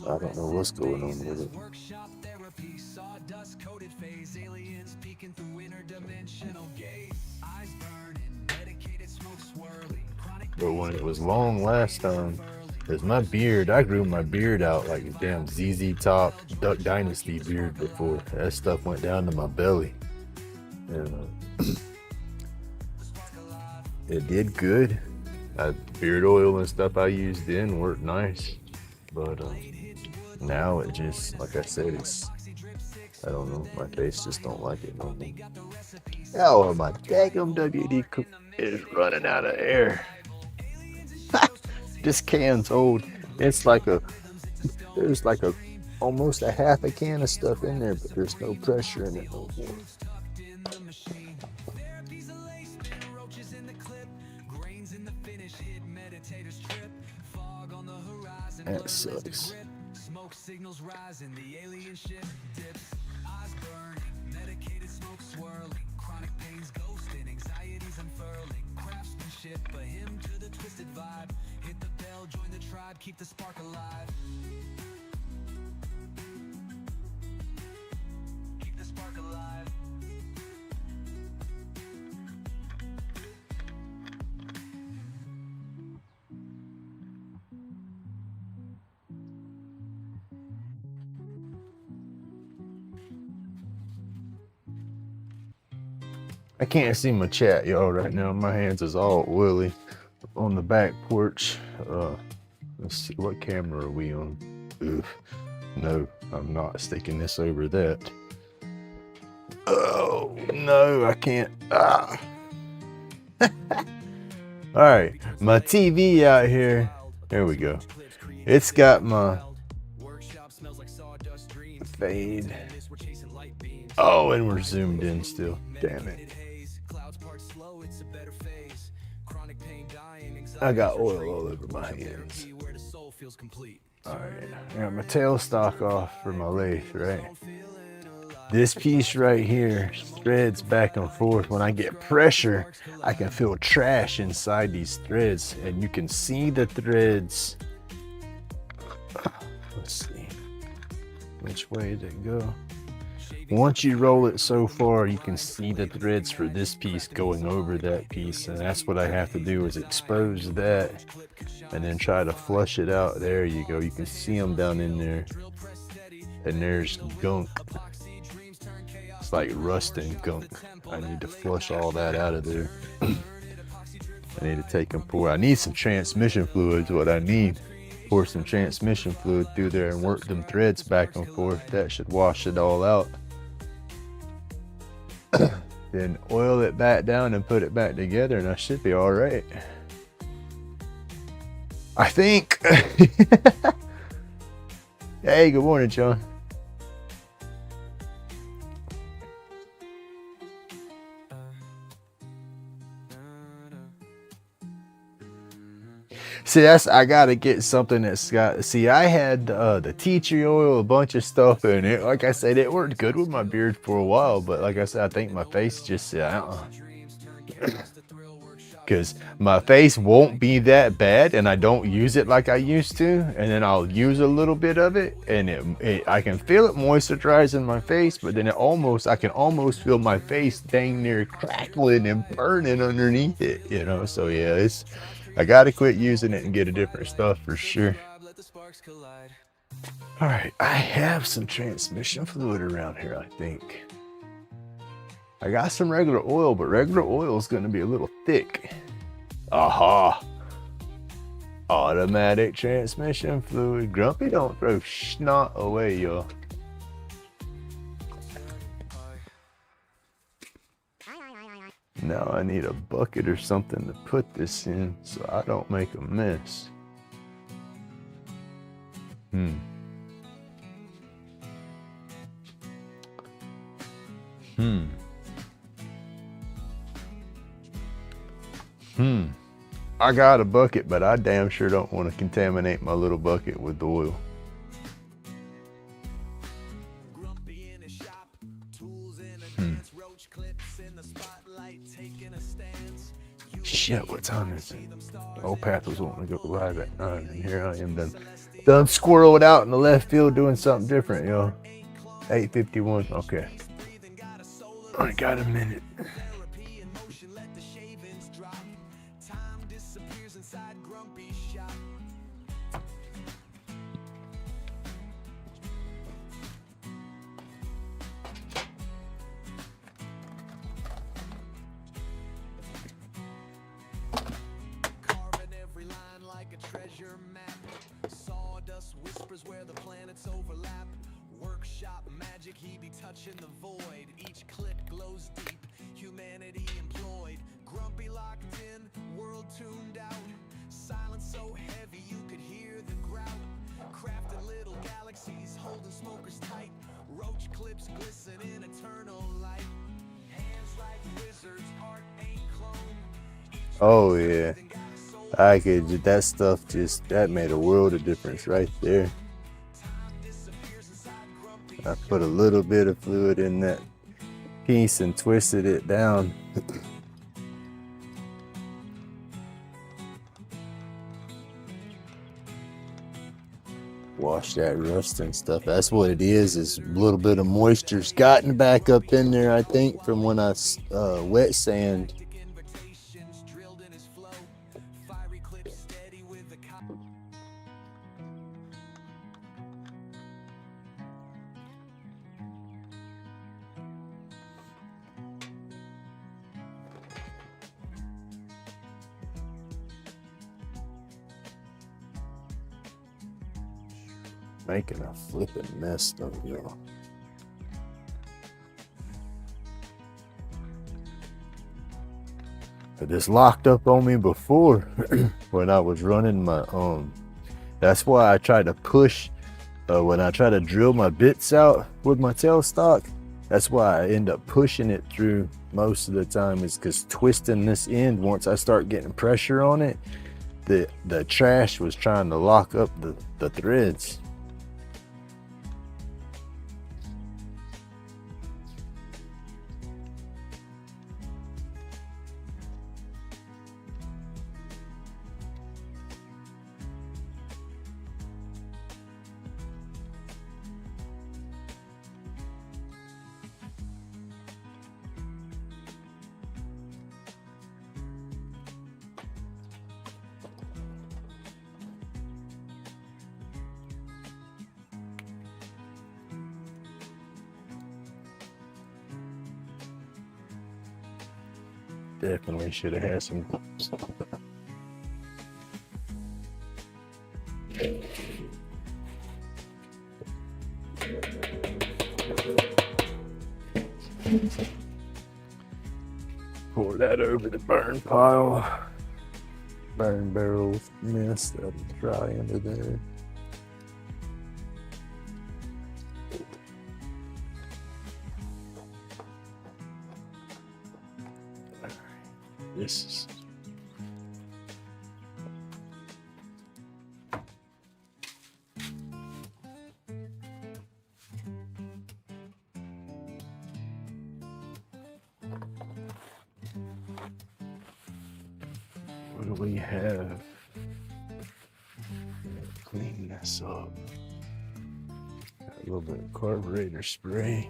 I don't know what's going on with it. Workshop therapy, sawdust coated phase. Aliens peeking through interdimensional gaze. Eyes burning, medicated smoke swirling. Chronic But when it was long last time, because my beard, I grew my beard out like a damn ZZ Top Duck Dynasty beard before. That stuff went down to my belly. And it did good. Beard oil and stuff I used then worked nice, but now it just, like I said, it's, I don't know, my face just don't like it no more. Oh, my daggum WD cook is running out of air. This can's old. It's like there's like almost a half a can of stuff in there, but there's no pressure in it no more. That sucks. Smoke signals rising, the alien ship dips. Eyes burning, medicated smoke swirling. Chronic pains ghosting, anxieties unfurling. Craftsmanship, a hymn to the twisted vibe. Hit the bell, join the tribe, keep the spark alive. Keep the spark alive. I can't see my chat, y'all, right now. My hands is all oily on the back porch. Let's see, what camera are we on? Oof. No, I'm not sticking this over that. Oh, no, I can't. Ah. All right, my TV out here. There we go. It's got my fade. Oh, and we're zoomed in still. Damn it. I got oil all over my hands. All right, I got my tailstock off for my lathe, right? This piece right here threads back and forth. When I get pressure, I can feel trash inside these threads, and you can see the threads. Let's see, which way did it go? Once you roll it so far, you can see the threads for this piece going over that piece, and that's what I have to do, is expose that and then try to flush it out. There you go. You can see them down in there, and there's gunk. It's like rust and gunk. I need to flush all that out of there. I need to take and pour. I need some transmission fluid is what I need. Pour some transmission fluid through there and work them threads back and forth. That should wash it all out. Then oil it back down and put it back together, and I should be all right. I think. Hey, good morning, John. See, I gotta get something that's got. See, I had the tea tree oil, a bunch of stuff in it. Like I said, it worked good with my beard for a while, but like I said, I think my face just said, because my face won't be that bad, and I don't use it like I used to. And then I'll use a little bit of it, and I can feel it moisturizing my face, but then I can almost feel my face dang near crackling and burning underneath it, you know. So yeah, I gotta quit using it and get a different stuff for sure. All right, I have some transmission fluid around here, I think. I got some regular oil, but regular oil is gonna be a little thick. Aha! Automatic transmission fluid. Grumpy don't throw snot away, y'all. Now I need a bucket or something to put this in so I don't make a mess. I got a bucket, but I damn sure don't want to contaminate my little bucket with oil. Shit, what time is it? Old Path was wanting to go live at 9, and here I am done squirreled out in the left field doing something different, yo. 8:51, okay. I got a minute. Oh yeah, I could. That stuff that made a world of difference right there. I put a little bit of fluid in that piece and twisted it down. Wash that rust and stuff. That's what it is a little bit of moisture's gotten back up in there, I think, from when I wet sand. Making a flipping mess of y'all. This locked up on me before when I was running my that's why I try to push when I try to drill my bits out with my tailstock. That's why I end up pushing it through most of the time, is because twisting this end, once I start getting pressure on it, the trash was trying to lock up the threads. Definitely should have had some. Pour that over the burn pile. Burn barrel mist that'll dry under there. This is what do we have? Clean this up. Got a little bit of carburetor spray.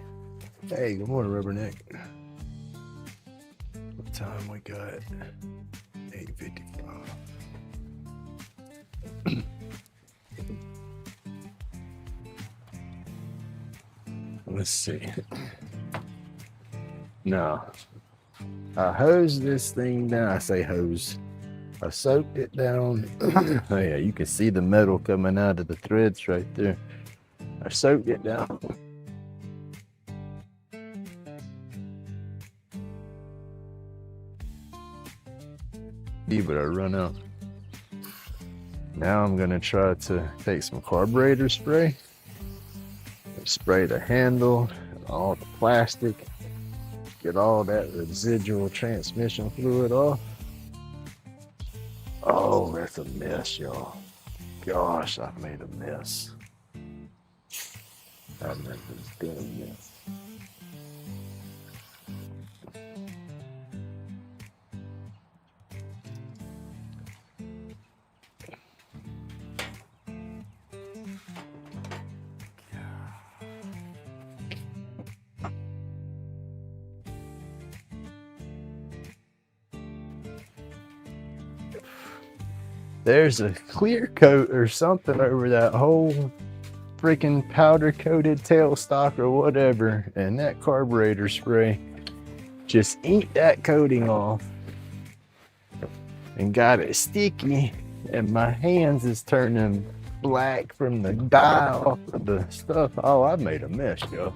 Hey, good morning, Rubberneck. What time we got? 8:55. Let's see. Now, I hosed this thing down. I say hose. I soaked it down. Oh yeah, you can see the metal coming out of the threads right there. I soaked it down. But I run out. Now I'm gonna try to take some carburetor spray, spray the handle, all the plastic, get all that residual transmission fluid off. Oh, that's a mess, y'all. Gosh, I've made a mess. I've made a damn mess. There's a clear coat or something over that whole freaking powder coated tailstock or whatever, and that carburetor spray just inked that coating off and got it sticky, and my hands is turning black from the dye off of the stuff. Oh, I made a mess, yo.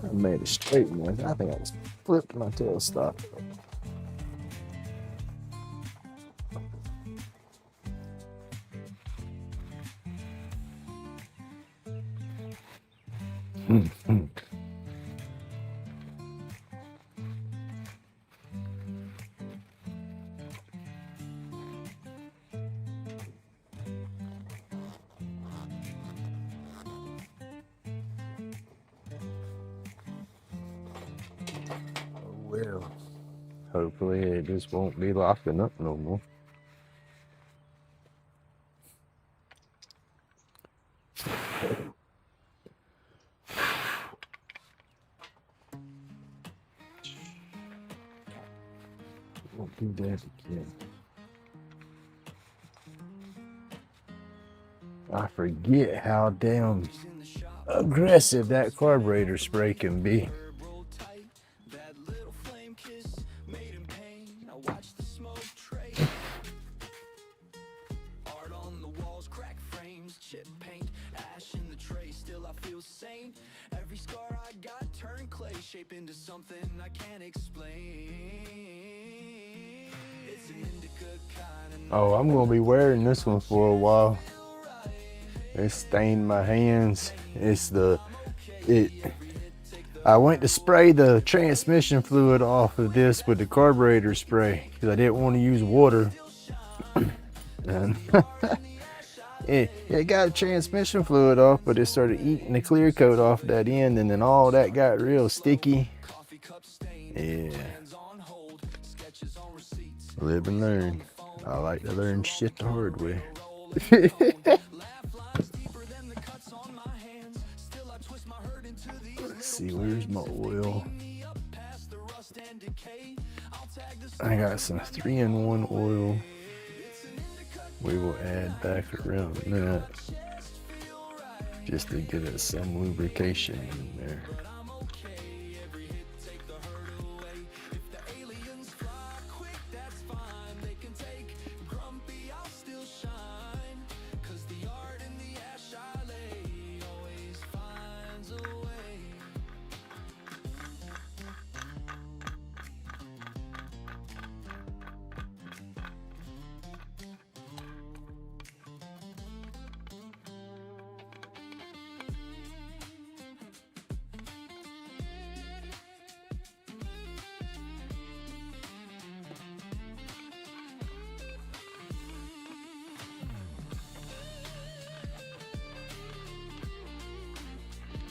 I made a straight mess. I think I just flipped my tailstock. Well, hopefully it just won't be locking up no more. Won't do that again. I forget how damn aggressive that carburetor spray can be. Into something I can't explain. It's an indica kind of. Oh, I'm gonna be wearing this one for a while. It stained my hands. I went to spray the transmission fluid off of this with the carburetor spray because I didn't want to use water. And it got transmission fluid off, but it started eating the clear coat off that end, and then all that got real sticky. Yeah. Live and learn. I like to learn shit the hard way. Let's see, where's my oil? I got some 3-in-1 oil. We will add back around that just to get us some lubrication in there.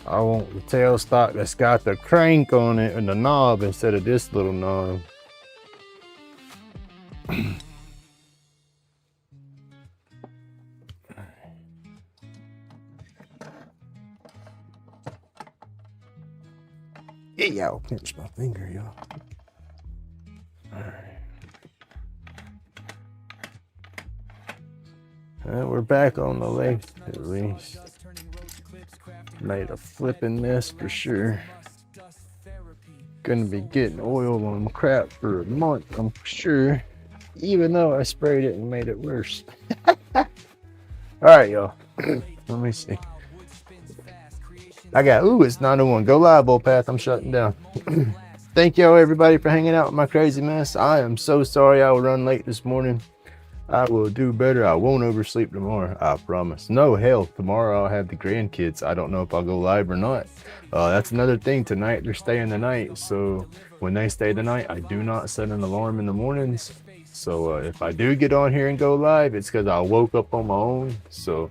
I want the tailstock that's got the crank on it and the knob instead of this little knob. Yeah, y'all pinch my finger, y'all. All right, we're back on the lake at least. Made a flipping mess for sure. Gonna be getting oil on crap for a month, I'm sure. Even though I sprayed it and made it worse. All right, y'all. Let me see. I got, ooh, it's 9:01. Go live, old path. I'm shutting down. Thank y'all, everybody, for hanging out with my crazy mess. I am so sorry I will run late this morning. I will do better. I won't oversleep tomorrow. I promise. No, hell, tomorrow I'll have the grandkids. I don't know if I'll go live or not. That's another thing. Tonight they're staying the night. So when they stay the night, I do not set an alarm in the mornings. So if I do get on here and go live, it's because I woke up on my own. So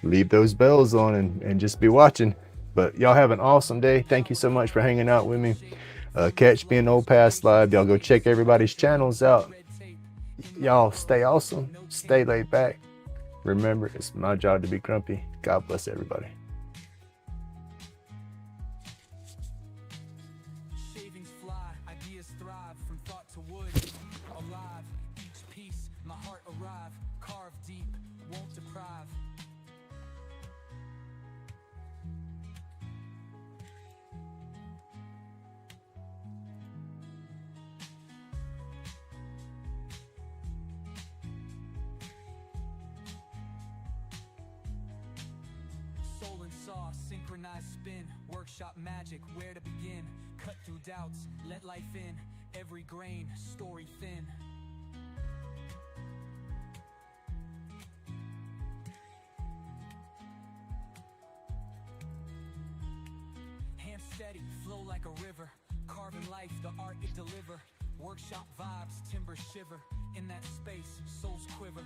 leave those bells on and just be watching. But y'all have an awesome day. Thank you so much for hanging out with me. Catch me in Old Past Live. Y'all go check everybody's channels out. Y'all stay awesome. Stay laid back. Remember, it's my job to be grumpy. God bless everybody. Shavings fly, ideas thrive from thought to wood. Alive, each piece, my heart arrive. Carved deep, won't deprive. Soul and saw, synchronized spin. Workshop magic, where to begin? Cut through doubts, let life in. Every grain, story thin. Hand steady, flow like a river. Carving life, the art it deliver. Workshop vibes, timber shiver. In that space, souls quiver.